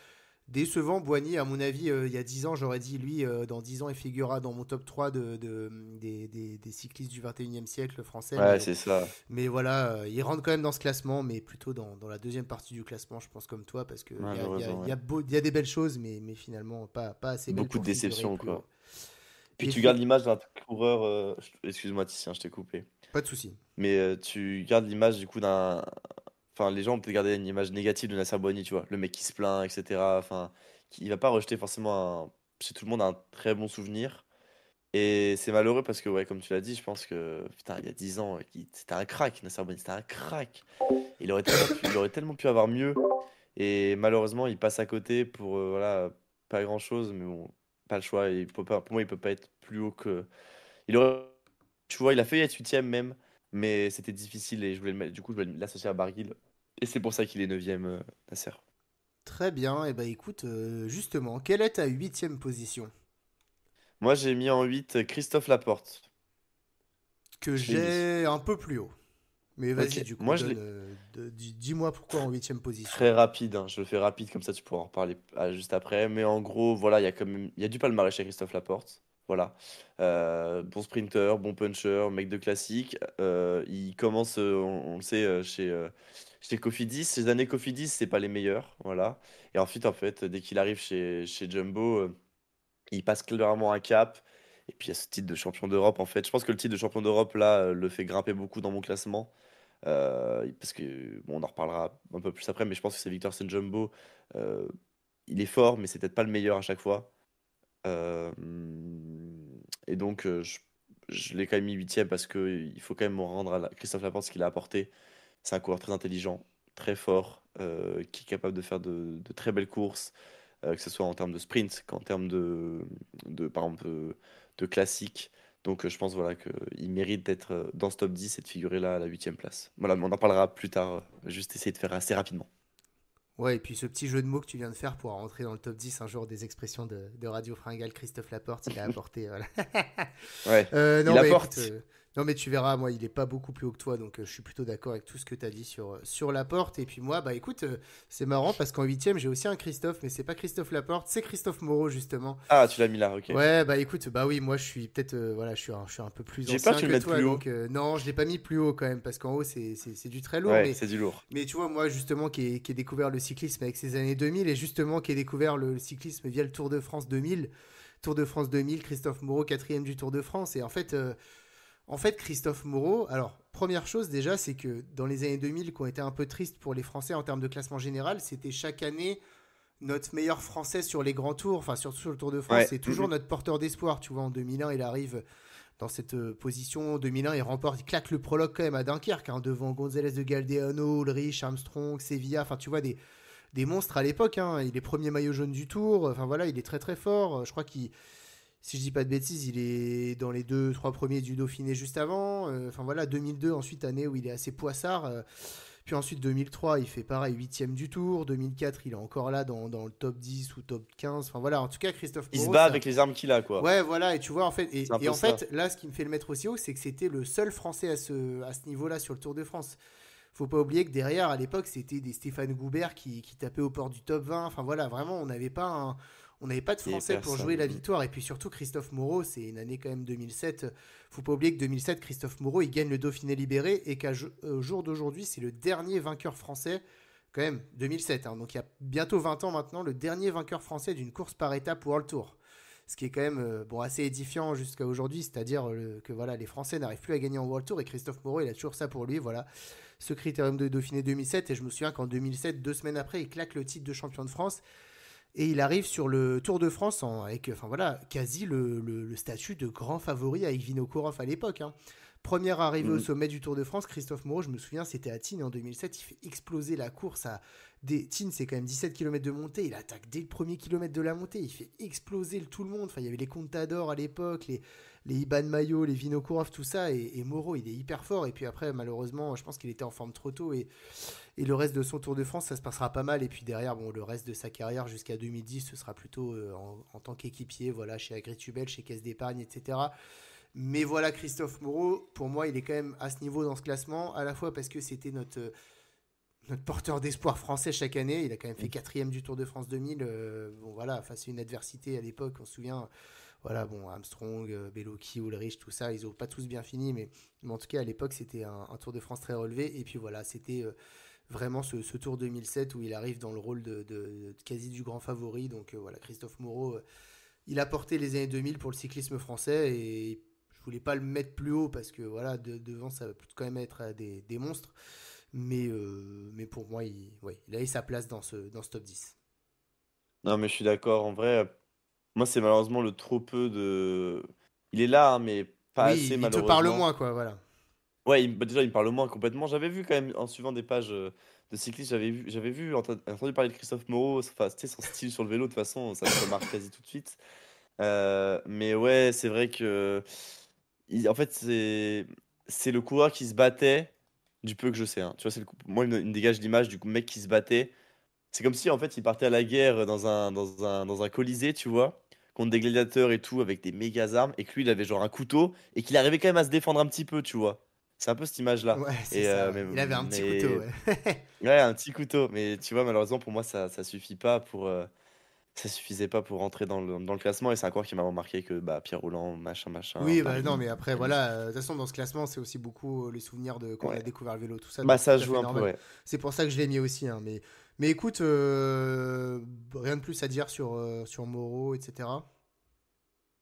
Speaker 1: décevant. Boigny, à mon avis, il y a 10 ans, j'aurais dit, lui, dans 10 ans, il figurera dans mon top 3 des cyclistes du 21e siècle français.
Speaker 2: Ouais,
Speaker 1: Mais
Speaker 2: c'est ça.
Speaker 1: voilà, il rentre quand même dans ce classement, mais plutôt dans la deuxième partie du classement, je pense, comme toi, parce qu'il
Speaker 2: Malheureusement, ouais.
Speaker 1: y a des belles choses, mais finalement pas assez belles
Speaker 2: Beaucoup de
Speaker 1: pour figurer
Speaker 2: déceptions,
Speaker 1: plus haut.
Speaker 2: quoi. Puis
Speaker 1: Et
Speaker 2: tu gardes
Speaker 1: fait,
Speaker 2: l'image d'un coureur. Excuse-moi, Titien, je t'ai coupé.
Speaker 1: pas de souci.
Speaker 2: Mais tu gardes l'image du coup d'un. Enfin, les gens ont peut-être gardé une image négative de Nasser Boigny, tu vois. Le mec qui se plaint, etc. Enfin, il va pas rejeter forcément chez tout le monde un très bon souvenir. Et c'est malheureux parce que, ouais, comme tu l'as dit, je pense que, putain, il y a 10 ans, c'était un crack, Nasser Boigny, c'était un crack. Il aurait tellement pu avoir mieux. Et malheureusement, il passe à côté pour, voilà, pas grand-chose, mais bon, pas le choix. Pour moi, il peut pas être plus haut que. Il aurait, tu vois, il a failli être huitième même, mais c'était difficile et je voulais du coup, je voulais l'associer à Barguil. Et c'est pour ça qu'il est neuvième, Nasser.
Speaker 1: Très bien, et bah écoute, justement, quelle est ta 8e position?
Speaker 2: Moi, j'ai mis en 8 Christophe Laporte.
Speaker 1: Que
Speaker 2: Je l'ai mis.
Speaker 1: j'ai un peu plus haut. Mais vas-y,
Speaker 2: Ok,
Speaker 1: du coup,
Speaker 2: moi,
Speaker 1: donne. Dis-moi pourquoi en huitième position.
Speaker 2: Très rapide, hein, je le fais rapide, comme ça tu pourras en reparler juste après. Mais en gros, voilà, il y a quand même, il y a du palmarès chez Christophe Laporte. Voilà. Bon sprinter, bon puncher, mec de classique. Il commence, on le sait, chez Cofidis. Ces années Cofidis, c'est pas les meilleures. Voilà. Et ensuite, en fait, dès qu'il arrive chez Jumbo, il passe clairement un cap. Et puis il y a ce titre de champion d'Europe, en fait. Je pense que le titre de champion d'Europe, là, le fait grimper beaucoup dans mon classement. Parce que, bon, on en reparlera un peu plus après, mais je pense que c'est Victor Jumbo. Euh, il est fort, mais c'est peut-être pas le meilleur à chaque fois. Euh, et donc, je l'ai quand même mis huitième parce que il faut quand même rendre à Christophe Laporte ce qu'il a apporté. C'est un coureur très intelligent, très fort, qui est capable de faire de très belles courses, que ce soit en termes de sprint qu'en termes par exemple, de classique. Donc, je pense voilà, qu'il mérite d'être dans ce top 10 et de figurer là à la huitième place. Voilà, mais on en parlera plus tard. Juste essayer de faire assez rapidement.
Speaker 1: Ouais, et puis ce petit jeu de mots que tu viens de faire pour rentrer dans le top 10 un jour des expressions de Radio Fringale, Christophe Laporte, il a apporté. Voilà.
Speaker 2: Ouais,
Speaker 1: Non,
Speaker 2: il
Speaker 1: mais écoute,
Speaker 2: apporte.
Speaker 1: non, mais tu verras, moi, il est pas beaucoup plus haut que toi, donc je suis plutôt d'accord avec tout ce que tu as dit sur Laporte. Et puis moi, bah écoute, c'est marrant parce qu'en huitième, j'ai aussi un Christophe, mais c'est pas Christophe Laporte, c'est Christophe Moreau, justement.
Speaker 2: Ah, tu l'as mis là, ok.
Speaker 1: Ouais, bah écoute, bah oui, moi je suis peut-être, voilà, je suis un peu plus
Speaker 2: J'ai peur que
Speaker 1: ancien
Speaker 2: tu le
Speaker 1: que
Speaker 2: mettes
Speaker 1: toi,
Speaker 2: plus haut.
Speaker 1: donc non, je l'ai pas mis plus haut quand même, parce qu'en haut c'est du très lourd,
Speaker 2: Ouais, c'est du lourd.
Speaker 1: mais tu vois, moi justement qui ai découvert le cyclisme avec ces années 2000 et justement qui ai découvert le cyclisme via le Tour de France 2000, Tour de France 2000, Christophe Moreau, quatrième du Tour de France, et en fait, Christophe Moreau, alors première chose déjà, c'est que dans les années 2000, qui ont été un peu tristes pour les Français en termes de classement général, c'était chaque année notre meilleur Français sur les grands tours, enfin surtout sur le Tour de France,
Speaker 2: Ouais.
Speaker 1: c'est toujours notre porteur d'espoir. Tu vois, en 2001, il arrive dans cette position. En 2001, il remporte, il claque le prologue quand même à Dunkerque, hein, devant González de Galdeano, Ulrich, Armstrong, Sevilla. Enfin, tu vois, des monstres à l'époque. Hein. Il est premier maillot jaune du Tour. Enfin voilà, il est très très fort. Je crois qu'il, si je dis pas de bêtises, il est dans les deux, trois premiers du Dauphiné juste avant. Enfin voilà, 2002, ensuite année où il est assez poissard. Puis ensuite 2003, il fait pareil, huitième du Tour. 2004, il est encore là dans le top 10 ou top 15. Enfin voilà, en tout cas, Christophe
Speaker 2: Il se
Speaker 1: Moreau,
Speaker 2: bat
Speaker 1: ça.
Speaker 2: avec les armes qu'il a, quoi.
Speaker 1: Ouais, voilà, et tu vois, en fait,
Speaker 2: C'est un
Speaker 1: et
Speaker 2: peu
Speaker 1: en
Speaker 2: ça.
Speaker 1: fait, là, ce qui me fait le mettre aussi haut, c'est que c'était le seul Français à ce niveau-là sur le Tour de France. Faut pas oublier que derrière, à l'époque, c'était des Stéphane Goubert qui tapaient au port du top 20. Enfin voilà, vraiment, on n'avait pas de
Speaker 2: Et
Speaker 1: Français pour jouer la
Speaker 2: personne.
Speaker 1: victoire. Et puis surtout, Christophe Moreau, c'est une année quand même 2007. Faut pas oublier que 2007, Christophe Moreau, il gagne le Dauphiné libéré et qu'au jour d'aujourd'hui, c'est le dernier vainqueur français, quand même, 2007. Hein, donc il y a bientôt 20 ans maintenant, le dernier vainqueur français d'une course par étape World Tour. Ce qui est quand même bon, assez édifiant jusqu'à aujourd'hui, c'est-à-dire que voilà, les Français n'arrivent plus à gagner en World Tour et Christophe Moreau, il a toujours ça pour lui. Voilà, ce critérium de Dauphiné 2007. Et je me souviens qu'en 2007, 2 semaines après, il claque le titre de champion de France et il arrive sur le Tour de France avec, enfin voilà, quasi le statut de grand favori avec Vinokourov à l'époque. Hein. Première arrivée au
Speaker 2: Mm.
Speaker 1: sommet du Tour de France, Christophe Moreau, je me souviens, c'était à Tignes en 2007, il fait exploser la course à Tignes, c'est quand même 17 km de montée, il attaque dès le premier kilomètre de la montée, il fait exploser tout le monde, enfin il y avait les Contador à l'époque, les Iban Mayo, les Vinokourov, tout ça, et Moreau, il est hyper fort, et puis après, malheureusement, je pense qu'il était en forme trop tôt, et le reste de son Tour de France, ça se passera pas mal. Et puis derrière, bon, le reste de sa carrière jusqu'à 2010, ce sera plutôt en tant qu'équipier, voilà, chez Agritubel, chez Caisse d'Épargne, etc. Mais voilà, Christophe Moreau, pour moi, il est quand même à ce niveau dans ce classement, à la fois parce que c'était notre porteur d'espoir français chaque année. Il a quand même fait quatrième du Tour de France 2000. Bon, voilà, face à une adversité à l'époque, on se souvient. Voilà, bon, Armstrong, Bellocchi, Ulrich, tout ça, ils n'ont pas tous bien fini, mais en tout cas, à l'époque, c'était un Tour de France très relevé. Et puis voilà, c'était vraiment ce Tour 2007 où il arrive dans le rôle de quasi du grand favori. Donc voilà, Christophe Moreau, il a porté les années 2000 pour le cyclisme français et je voulais pas le mettre plus haut parce que voilà, devant, ça va quand même être des monstres. Mais pour moi, ouais, il a eu sa place dans ce top 10.
Speaker 2: Non, mais je suis d'accord. En vrai, moi, c'est malheureusement le trop peu de. Il est là, hein, mais pas
Speaker 1: Oui,
Speaker 2: assez,
Speaker 1: il te parle
Speaker 2: malheureusement.
Speaker 1: moins, quoi, voilà.
Speaker 2: Ouais, bah, déjà, il me parle moins complètement. J'avais vu quand même, en suivant des pages de cyclistes, j'avais vu, entendu parler de Christophe Moreau. Enfin, tu sais, son style sur le vélo, de toute façon, ça se remarque quasi tout de suite. Mais ouais, c'est vrai que. En fait, c'est le coureur qui se battait, du peu que je sais. Hein. Tu vois, moi, il me dégage l'image du mec qui se battait. C'est comme si, en fait, il partait à la guerre dans un colisée, tu vois, contre des gladiateurs et tout, avec des méga armes, et que lui, il avait genre un couteau, et qu'il arrivait quand même à se défendre un petit peu, tu vois. C'est un peu cette image-là.
Speaker 1: Ouais, c'est
Speaker 2: Et,
Speaker 1: ça, ouais. Il avait un petit couteau,
Speaker 2: mais
Speaker 1: ouais.
Speaker 2: ouais, un petit couteau. Mais tu vois, malheureusement, pour moi, ça suffit pas ça suffisait pas pour rentrer dans le classement. Et c'est un coureur qui m'a remarqué que bah, Pierre Roland, machin, machin,
Speaker 1: Oui, bah non,
Speaker 2: Barguil,
Speaker 1: mais après,
Speaker 2: Cadieux.
Speaker 1: voilà, de toute façon, dans ce classement, c'est aussi beaucoup les souvenirs de quand on a
Speaker 2: Ouais.
Speaker 1: découvert le vélo, tout ça,
Speaker 2: Bah,
Speaker 1: donc c'est
Speaker 2: ça
Speaker 1: tout à
Speaker 2: joue
Speaker 1: fait
Speaker 2: un peu,
Speaker 1: normal.
Speaker 2: ouais.
Speaker 1: C'est pour ça que je l'ai mis aussi, hein, mais écoute, rien de plus à dire sur Moreau, etc.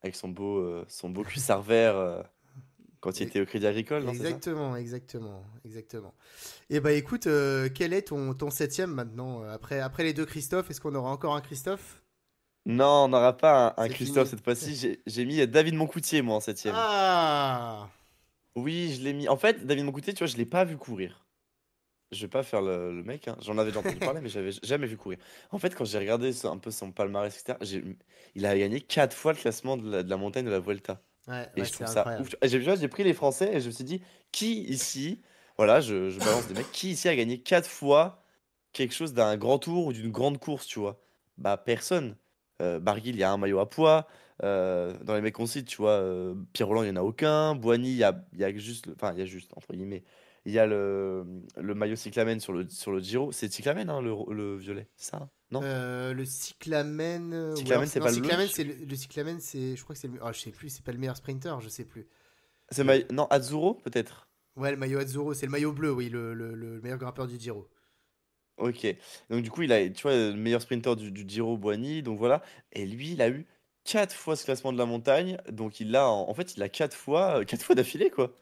Speaker 2: Avec son beau cuissard vert quand il
Speaker 1: Et-
Speaker 2: était au Crédit Agricole, non, c'est ça?
Speaker 1: Exactement, exactement, exactement. Et bah écoute, quel est ton septième maintenant après les deux Christophe, est-ce qu'on aura encore un Christophe?
Speaker 2: Non, on n'aura pas un
Speaker 1: C'est
Speaker 2: Christophe
Speaker 1: fini.
Speaker 2: cette fois-ci. J'ai mis David Moncoutier, moi, en septième.
Speaker 1: Ah!
Speaker 2: Oui, je l'ai mis. En fait, David Moncoutier, tu vois, je l'ai pas vu courir. Je vais pas faire le mec, hein. J'en avais déjà entendu parler, mais j'avais jamais vu courir. En fait, quand j'ai regardé un peu son palmarès, etc., il a gagné 4 fois le classement de la montagne de la Vuelta.
Speaker 1: Ouais,
Speaker 2: Et
Speaker 1: ouais,
Speaker 2: je
Speaker 1: c'est
Speaker 2: trouve ça ouf.
Speaker 1: incroyable.
Speaker 2: J'ai pris les Français et je me suis dit, qui ici, voilà, je balance des mecs, qui ici a gagné 4 fois quelque chose d'un grand tour ou d'une grande course, tu vois? Bah, personne. Barguil, il y a un maillot à poids. Dans les mecs qu'on cite, tu vois, Pierre Roland, il n'y en a aucun. Boigny, il y a juste, enfin, il y a juste, entre guillemets, il y a le maillot cyclamen sur le Giro. C'est cyclamen, hein, le violet, c'est ça, hein? Non?
Speaker 1: Le cyclamen, ou alors
Speaker 2: Cyclamen, c'est
Speaker 1: non,
Speaker 2: pas le bleu?
Speaker 1: cyclamen, c'est le cyclamen, c'est, je crois que c'est le, ah, je sais plus, c'est pas le meilleur sprinter, je sais plus.
Speaker 2: Non, Azzurro, peut-être.
Speaker 1: Ouais, le maillot Azzurro, c'est le maillot bleu, oui, le meilleur grimpeur du Giro.
Speaker 2: Ok. Donc, du coup, il a, tu vois, le meilleur sprinter du Giro, Boigny. Donc, voilà. Et lui, il a eu 4 fois ce classement de la montagne. Donc, en fait, il a 4 fois, 4 fois d'affilée, quoi.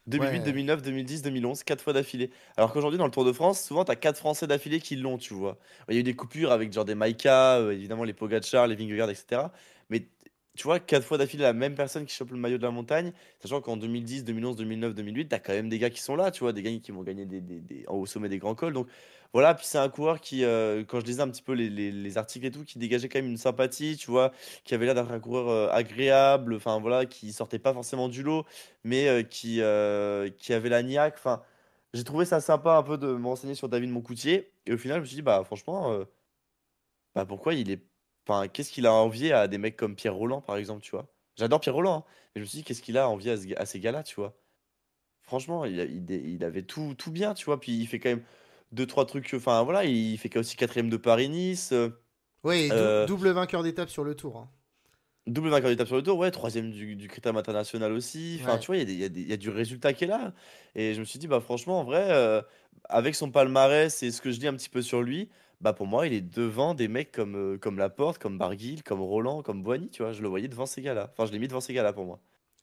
Speaker 2: 2008,
Speaker 1: Ouais,
Speaker 2: 2009, 2010, 2011, 4 fois d'affilée. Alors qu'aujourd'hui, dans le Tour de France, souvent, t'as 4 Français d'affilée qui l'ont, tu vois. Il y a eu des coupures avec genre des Maïka, évidemment les Pogacar, les Vingegaard, etc. Mais tu vois, 4 fois d'affilée, la même personne qui chope le maillot de la montagne, sachant qu'en 2010, 2011, 2009, 2008, t'as quand même des gars qui sont là, tu vois, des gars qui vont gagner au sommet des grands cols. Donc voilà, puis c'est un coureur qui, quand je lisais un petit peu les articles et tout, qui dégageait quand même une sympathie, tu vois, qui avait l'air d'être un coureur agréable, enfin voilà, qui sortait pas forcément du lot mais qui avait la niaque. Enfin, j'ai trouvé ça sympa un peu de me renseigner sur David Moncoutier. Et au final, je me suis dit, bah franchement, bah pourquoi il est. Enfin, qu'est-ce qu'il a envié à des mecs comme Pierre Roland, par exemple, tu vois? J'adore Pierre Roland, hein, mais je me suis dit, qu'est-ce qu'il a envié à ces gars-là, tu vois? Franchement, il avait tout bien, tu vois. Puis il fait quand même deux, trois trucs. Enfin, voilà, il fait aussi quatrième de Paris-Nice.
Speaker 1: ouais, et
Speaker 2: Euh,
Speaker 1: double vainqueur d'étape sur le Tour, hein.
Speaker 2: Double vainqueur d'étape sur le Tour, ouais, troisième du critérium international aussi. Enfin, tu
Speaker 1: Ouais.
Speaker 2: vois, il y a du résultat qui est là. Et je me suis dit, bah franchement, en vrai, avec son palmarès et ce que je dis un petit peu sur lui, bah pour moi, il est devant des mecs comme Laporte, comme Barguil, comme Roland, comme Boigny, tu vois. Je le voyais devant ces gars-là. Enfin, je l'ai mis devant ces gars-là pour moi.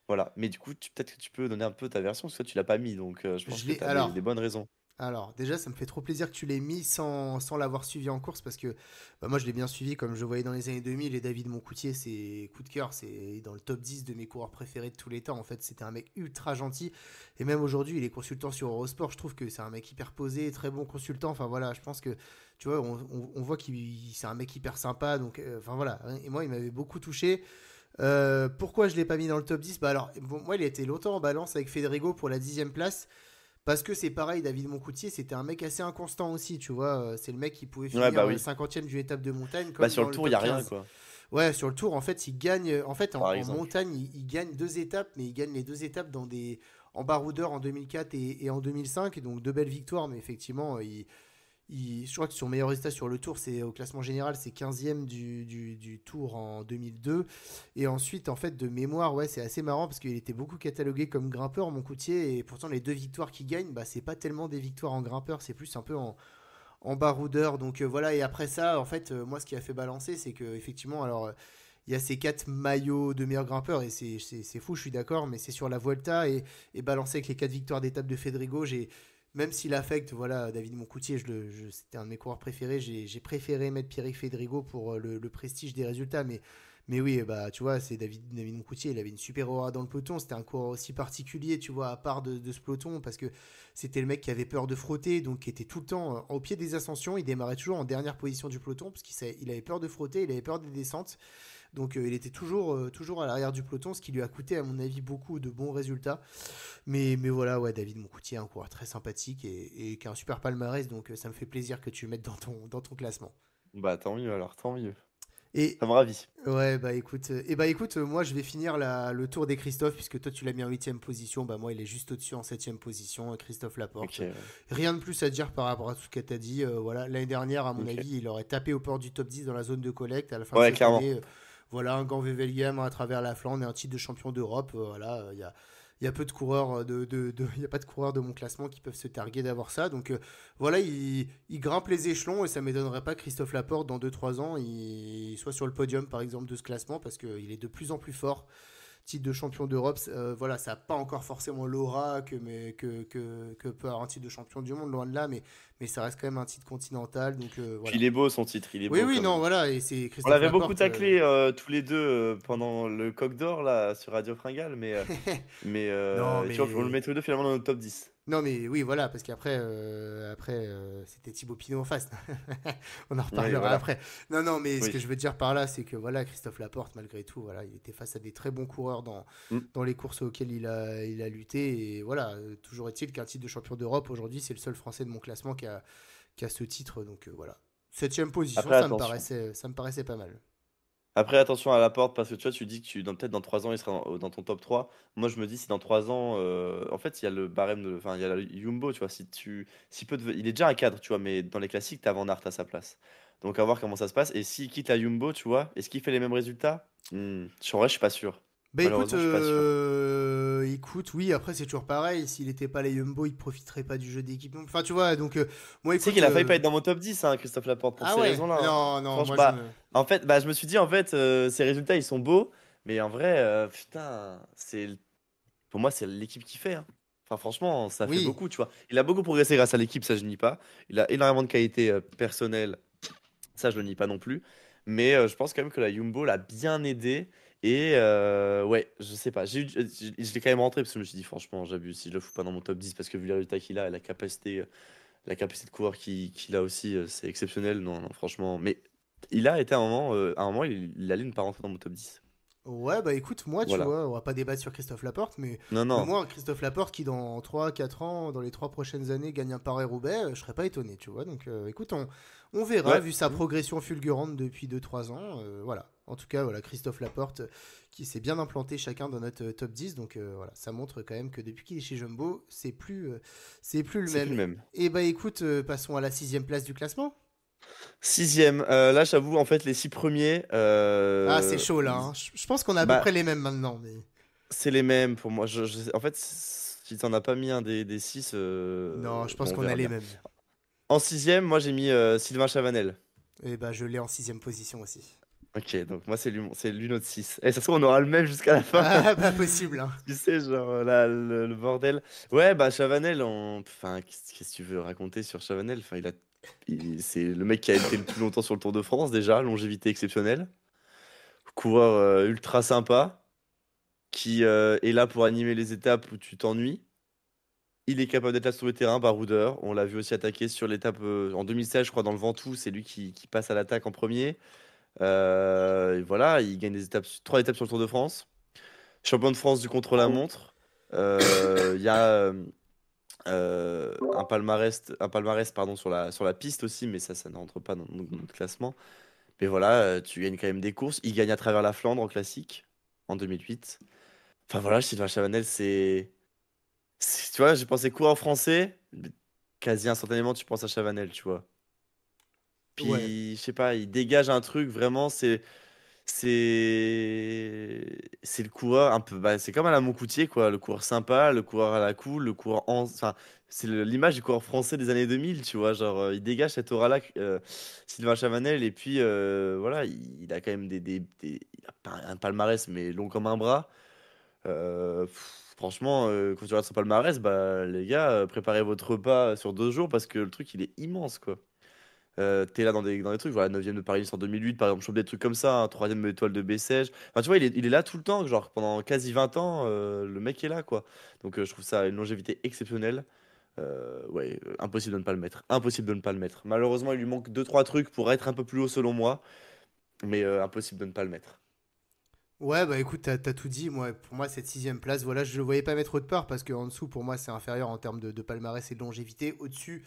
Speaker 2: Voilà. Mais du coup, peut-être que tu peux donner un peu ta version, parce que toi, tu l'as pas mis, donc je pense
Speaker 1: Je
Speaker 2: que
Speaker 1: l'ai.
Speaker 2: tu as des bonnes raisons.
Speaker 1: Alors, déjà, ça me fait trop plaisir que tu l'aies mis sans l'avoir suivi en course parce que bah, moi, je l'ai bien suivi comme je le voyais dans les années 2000 et David Moncoutier, c'est coup de cœur, c'est dans le top 10 de mes coureurs préférés de tous les temps. En fait, c'était un mec ultra gentil et même aujourd'hui, il est consultant sur Eurosport. Je trouve que c'est un mec hyper posé, très bon consultant. Enfin voilà, je pense que tu vois, on voit qu'il c'est un mec hyper sympa. Donc, enfin voilà. Et moi, il m'avait beaucoup touché. Pourquoi je l'ai pas mis dans le top 10? Bah alors, bon, moi, il a été longtemps en balance avec Federico pour la 10e place. Parce que c'est pareil, David Moncoutier, c'était un mec assez inconstant aussi, tu vois. C'est le mec qui pouvait
Speaker 2: Ouais,
Speaker 1: finir
Speaker 2: bah oui.
Speaker 1: 50e d'une étape de montagne
Speaker 2: Bah
Speaker 1: comme
Speaker 2: sur
Speaker 1: dans
Speaker 2: le
Speaker 1: le
Speaker 2: Tour, il y
Speaker 1: top
Speaker 2: a rien,
Speaker 1: 15.
Speaker 2: quoi.
Speaker 1: Ouais, sur le tour, en fait, il gagne. En fait,
Speaker 2: Par
Speaker 1: en
Speaker 2: exemple.
Speaker 1: montagne, il gagne deux étapes, mais il gagne les deux étapes en baroudeur en 2004 et en 2005. Et donc, deux belles victoires, mais effectivement, je crois que son meilleur résultat sur le tour, c'est au classement général, c'est 15e du tour en 2002. Et ensuite, en fait, de mémoire, ouais, c'est assez marrant parce qu'il était beaucoup catalogué comme grimpeur, mon coutier. Et pourtant, les deux victoires qu'il gagne, bah, c'est pas tellement des victoires en grimpeur, c'est plus un peu en baroudeur. Donc voilà, et après ça, en fait, moi, ce qui a fait balancer, c'est que effectivement, alors. Il y a ces quatre maillots de meilleurs grimpeurs et c'est fou, je suis d'accord, mais c'est sur la Vuelta et balancé avec les quatre victoires d'étape de Federico, même s'il affecte, voilà, David Moncoutier, c'était un de mes coureurs préférés. J'ai préféré mettre Pierrick Federico pour le prestige des résultats. Mais oui, bah, tu vois, c'est David Moncoutier. Il avait une super aura dans le peloton. C'était un coureur aussi particulier, tu vois, à part de ce peloton, parce que c'était le mec qui avait peur de frotter, donc qui était tout le temps au pied des ascensions. Il démarrait toujours en dernière position du peloton, parce qu'il avait peur de frotter, il avait peur des descentes. Donc il était toujours à l'arrière du peloton, ce qui lui a coûté, à mon avis, beaucoup de bons résultats. Mais voilà, ouais, David Moncoutier, un coureur très sympathique et qui a un super palmarès, donc ça me fait plaisir que tu le mettes dans ton classement.
Speaker 2: Bah tant mieux alors, tant mieux.
Speaker 1: Et
Speaker 2: Ça me ravit.
Speaker 1: ouais, écoute, moi je vais finir le tour des Christophe, puisque toi tu l'as mis en huitième position, bah moi il est juste au-dessus en septième position, Christophe
Speaker 2: Ok,
Speaker 1: Laporte.
Speaker 2: ouais.
Speaker 1: Rien de plus à dire par rapport à tout ce que tu as dit. Voilà, l'année dernière, à mon
Speaker 2: Ok.
Speaker 1: avis, il aurait tapé aux portes du top 10 dans la zone de collecte. À la fin de
Speaker 2: Ouais,
Speaker 1: cette
Speaker 2: clairement.
Speaker 1: année, voilà, un gant Wevelgem à travers la Flandre et un titre de champion d'Europe. Voilà, il y a peu de coureurs il y a pas de coureurs de mon classement qui peuvent se targuer d'avoir ça. Donc voilà, il grimpe les échelons et ça m'étonnerait pas que Christophe Laporte, dans 2 3 ans, il soit sur le podium, par exemple, de ce classement parce qu'il est de plus en plus fort. Titre de champion d'Europe, voilà, ça n'a pas encore forcément l'aura que peut avoir un titre de champion du monde, loin de là, mais ça reste quand même un titre continental. Donc
Speaker 2: Puis
Speaker 1: voilà.
Speaker 2: il est beau son titre, il est
Speaker 1: Oui,
Speaker 2: beau
Speaker 1: oui,
Speaker 2: quand
Speaker 1: non,
Speaker 2: même.
Speaker 1: voilà, et c'est
Speaker 2: On
Speaker 1: Christophe
Speaker 2: l'avait beaucoup
Speaker 1: Laporte.
Speaker 2: taclé tous les deux pendant le Coq d'Or là sur Radio Fringale,
Speaker 1: Non,
Speaker 2: tu vois, on le
Speaker 1: mais
Speaker 2: met tous les deux finalement dans notre top 10.
Speaker 1: Non, mais oui, voilà, parce qu'après, c'était Thibaut Pinot en face. On en
Speaker 2: Oui,
Speaker 1: reparlera
Speaker 2: voilà.
Speaker 1: après. Non, non, mais ce
Speaker 2: Oui.
Speaker 1: que je veux dire par là, c'est que voilà, Christophe Laporte, malgré tout, voilà, il était face à des très bons coureurs
Speaker 2: Mm.
Speaker 1: dans les courses auxquelles il a lutté. Et voilà, toujours est-il qu'un titre de champion d'Europe, aujourd'hui, c'est le seul Français de mon classement qui a ce titre. Donc voilà. Septième position,
Speaker 2: Après attention.
Speaker 1: ça me paraissait pas mal.
Speaker 2: Après attention à la porte parce que tu vois, tu dis que peut-être dans 3 ans il sera dans ton top 3. Moi je me dis si dans 3 ans, en fait il y a le barème enfin il y a la Jumbo, tu vois, il est déjà un cadre, tu vois, mais dans les classiques t'as Van Aert à sa place. Donc à voir comment ça se passe. Et s'il quitte la Jumbo, tu vois, est-ce qu'il fait les mêmes résultats? En vrai je suis pas sûr.
Speaker 1: Bah écoute,
Speaker 2: Malheureusement je suis pas sûr.
Speaker 1: oui, après c'est toujours pareil. S'il était pas les Yumbo, il profiterait pas du jeu d'équipe. Enfin, tu vois, donc moi
Speaker 2: Tu sais
Speaker 1: écoute,
Speaker 2: qu'il a failli pas être dans mon top 10, hein, Christophe Laporte, pour
Speaker 1: ah
Speaker 2: ces
Speaker 1: ouais,
Speaker 2: raisons-là, hein.
Speaker 1: non, non,
Speaker 2: Franchement,
Speaker 1: moi je
Speaker 2: bah,
Speaker 1: me,
Speaker 2: en fait, bah, je me suis dit, en fait, ces résultats, ils sont beaux, mais en vrai, putain, pour moi, c'est l'équipe qui fait, hein. Enfin, franchement, ça fait
Speaker 1: oui,
Speaker 2: beaucoup, tu vois. Il a beaucoup progressé grâce à l'équipe, ça, je nie pas. Il a énormément de qualités personnelles, ça, je le nie pas non plus. Mais je pense quand même que la Jumbo l'a bien aidé. Et ouais, je sais pas. Je l'ai quand même rentré parce que je me suis dit, franchement, j'abuse si je le fous pas dans mon top 10 parce que vu les résultats qu'il a et la capacité de coureur qu'il a aussi, c'est exceptionnel. Non, non, franchement. Mais il a été à un moment, il allait ne pas rentrer dans mon top 10.
Speaker 1: ouais, bah écoute, moi tu
Speaker 2: Voilà.
Speaker 1: vois, on va pas débattre sur Christophe Laporte,
Speaker 2: Non,
Speaker 1: mais
Speaker 2: non.
Speaker 1: moi Christophe Laporte qui dans 3 4 ans, dans les 3 prochaines années, gagne un Paris-Roubaix, je serais pas étonné, tu vois. Donc écoute, on verra,
Speaker 2: Ouais.
Speaker 1: vu sa progression fulgurante depuis 2 3 ans, voilà. En tout cas, voilà, Christophe Laporte qui s'est bien implanté chacun dans notre top 10. Donc voilà, ça montre quand même que depuis qu'il est chez Jumbo, c'est plus le
Speaker 2: C'est plus
Speaker 1: même.
Speaker 2: le même.
Speaker 1: Et bah écoute, passons à la sixième place du classement.
Speaker 2: Sixième. Là, j'avoue, en fait, les 6 premiers,
Speaker 1: Ah, c'est chaud là, hein. Je pense qu'on a à peu près
Speaker 2: bah,
Speaker 1: les mêmes maintenant. Mais...
Speaker 2: c'est les mêmes pour moi. En fait, si t'en as pas mis un des 6,
Speaker 1: Non, je pense
Speaker 2: bon, on
Speaker 1: qu'on a
Speaker 2: verra
Speaker 1: les
Speaker 2: bien.
Speaker 1: mêmes.
Speaker 2: En sixième, moi, j'ai mis Sylvain Chavanel.
Speaker 1: Et bah je l'ai en sixième position aussi.
Speaker 2: Ok, donc moi, c'est lui notre 6. Et ça se trouve, on aura le même jusqu'à la fin.
Speaker 1: Ah, pas possible, hein.
Speaker 2: Tu sais, genre, là, le bordel. Ouais, bah, Chavanel, enfin, qu'est-ce que tu veux raconter sur Chavanel? Enfin, c'est le mec qui a été le plus longtemps sur le Tour de France, déjà, longévité exceptionnelle. Coureur ultra sympa, qui est là pour animer les étapes où tu t'ennuies. Il est capable d'être là sur le terrain, baroudeur. On l'a vu aussi attaquer sur l'étape en 2016, je crois, dans le Ventoux. C'est lui qui passe à l'attaque en premier. Et voilà, il gagne 3 étapes sur le Tour de France. Champion de France du contre-la-montre. Il y a un palmarès pardon, sur la piste aussi, mais ça ne rentre pas dans notre classement. Mais voilà, tu gagnes quand même des courses. Il gagne à travers la Flandre en classique en 2008. Enfin voilà, Sylvain Chavanel, tu vois, j'ai pensé coureur français, quasi instantanément, tu penses à Chavanel, tu vois.
Speaker 1: Ouais.
Speaker 2: Puis, je sais pas, il dégage un truc, vraiment, c'est le coureur un peu, bah, c'est comme à la Moncoutier, quoi, le coureur sympa, le coureur à la cool, le coureur enfin, c'est l'image du coureur français des années 2000, tu vois, genre il dégage cette aura-là, Sylvain Chavanel, et puis voilà, il a quand même il a pas un palmarès mais long comme un bras. Franchement, quand tu regardes son palmarès, bah les gars, préparez votre repas sur 2 jours parce que le truc il est immense, quoi. T'es là dans des trucs, voilà, 9e de Paris en 2008, par exemple, chope des trucs comme ça, hein, 3e étoile de Bessèges. Enfin, tu vois, il est là tout le temps, genre pendant quasi 20 ans, le mec est là, quoi. Donc, je trouve ça une longévité exceptionnelle. Ouais, impossible de ne pas le mettre. Impossible de ne pas le mettre. Malheureusement, il lui manque deux trois trucs pour être un peu plus haut, selon moi, mais impossible de ne pas le mettre.
Speaker 1: Ouais, bah écoute, t'as tout dit. Moi, pour moi, cette sixième place, voilà, je ne voyais pas mettre autre part parce qu'en dessous, pour moi, c'est inférieur en termes de palmarès et de longévité. Au-dessus,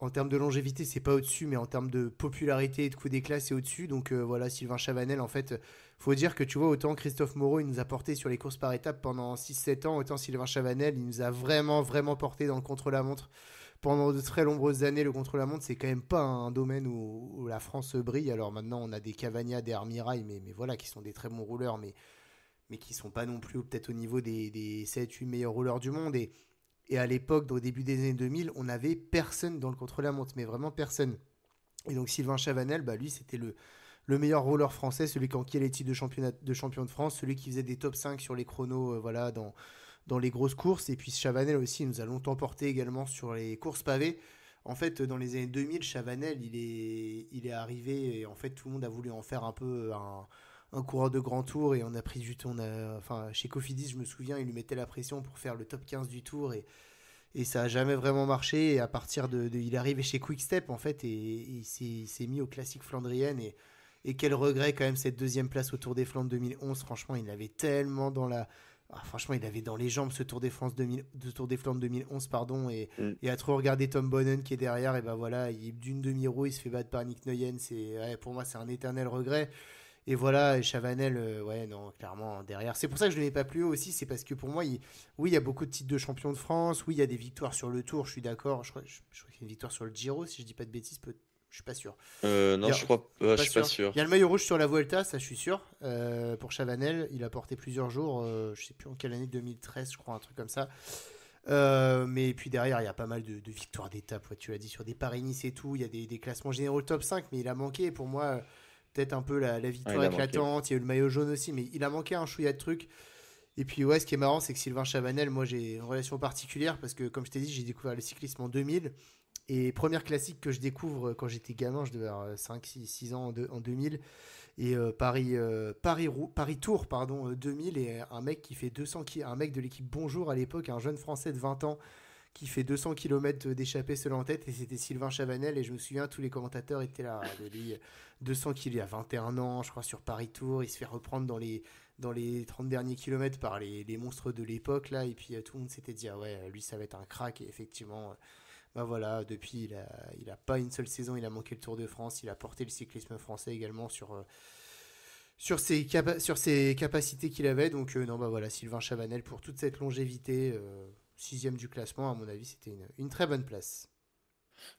Speaker 1: En termes de longévité, c'est pas au-dessus, mais en termes de popularité et de coup d'éclat, c'est au-dessus. Donc voilà, Sylvain Chavanel, en fait, faut dire que tu vois, autant Christophe Moreau, il nous a porté sur les courses par étapes pendant 6 7 ans, autant Sylvain Chavanel, il nous a vraiment, vraiment porté dans le contre-la-montre pendant de très nombreuses années. Le contre-la-montre, c'est quand même pas un domaine où la France brille. Alors maintenant, on a des Cavagna, des Armirail, mais voilà, qui sont des très bons rouleurs, mais qui sont pas non plus peut-être au niveau des 7-8 meilleurs rouleurs du monde. Et à l'époque, au début des années 2000, on n'avait personne dans le contre-la-montre, mais vraiment personne. Et donc Sylvain Chavanel, bah, lui, c'était le meilleur rouleur français, celui qui enquillait les titres de champion de France, celui qui faisait des top 5 sur les chronos voilà, dans les grosses courses. Et puis Chavanel aussi, il nous a longtemps porté également sur les courses pavées. En fait, dans les années 2000, Chavanel, il est arrivé et en fait, tout le monde a voulu en faire un peu un coureur de grand tour et on a pris du temps. Enfin, chez Cofidis, je me souviens, il lui mettait la pression pour faire le top 15 du tour et ça a jamais vraiment marché. Et à partir il est arrivé chez Quickstep en fait et il s'est mis au classique flandrienne et quel regret quand même cette deuxième place au Tour des Flandres 2011. Franchement, il avait tellement franchement, il avait dans les jambes ce Tour des Flandres 2011 pardon
Speaker 2: Mm.
Speaker 1: et à trop regarder Tom Bonnen qui est derrière et ben voilà, d'une demi-roue, il se fait battre par Nick Noyen. Pour moi, c'est un éternel regret. Et voilà, et Chavanel, ouais, non, clairement, derrière. C'est pour ça que je ne le mets pas plus haut aussi, c'est parce que pour moi, oui, il y a beaucoup de titres de champion de France, oui, il y a des victoires sur le Tour, je suis d'accord. Je crois qu'il y a une victoire sur le Giro, si je dis pas de bêtises, je suis pas sûr.
Speaker 2: Non, je
Speaker 1: Pas
Speaker 2: suis pas
Speaker 1: sûr.
Speaker 2: sûr.
Speaker 1: Il y a le maillot rouge sur la Vuelta, ça je suis sûr. Pour Chavanel, il a porté plusieurs jours, je sais plus en quelle année, 2013, je crois, un truc comme ça. Mais puis derrière, il y a pas mal de victoires d'étapes. Ouais, tu l'as dit sur des Paris-Nice et tout. Il y a des classements généraux top 5, mais il a manqué pour moi peut-être un peu la
Speaker 2: Ah,
Speaker 1: victoire
Speaker 2: il a manqué.
Speaker 1: éclatante. Il y a eu le maillot jaune aussi, mais il a manqué un chouïa de trucs. Et puis ouais, ce qui est marrant, c'est que Sylvain Chavanel, moi j'ai une relation particulière parce que comme je t'ai dit, j'ai découvert le cyclisme en 2000. Et première classique que je découvre quand j'étais gamin, je devais avoir 5, 6 ans en 2000. Et Paris Tour, pardon, 2000. Et un mec qui fait 200 un mec de l'équipe Bonjour à l'époque, un jeune français de 20 ans qui fait 200 km d'échappée seul en tête. Et c'était Sylvain Chavanel. Et je me souviens, tous les commentateurs étaient là. De lui, 200 km, il a 21 ans, je crois, sur Paris Tour. Il se fait reprendre dans les 30 derniers kilomètres par les monstres de l'époque. Là. Et puis tout le monde s'était dit, ah ouais, lui, ça va être un crack. Et effectivement. Bah voilà, depuis il a pas une seule saison, il a manqué le Tour de France, il a porté le cyclisme français également sur ses capacités qu'il avait. Donc non bah voilà, Sylvain Chavanel pour toute cette longévité, sixième du classement, à mon avis c'était une très bonne place.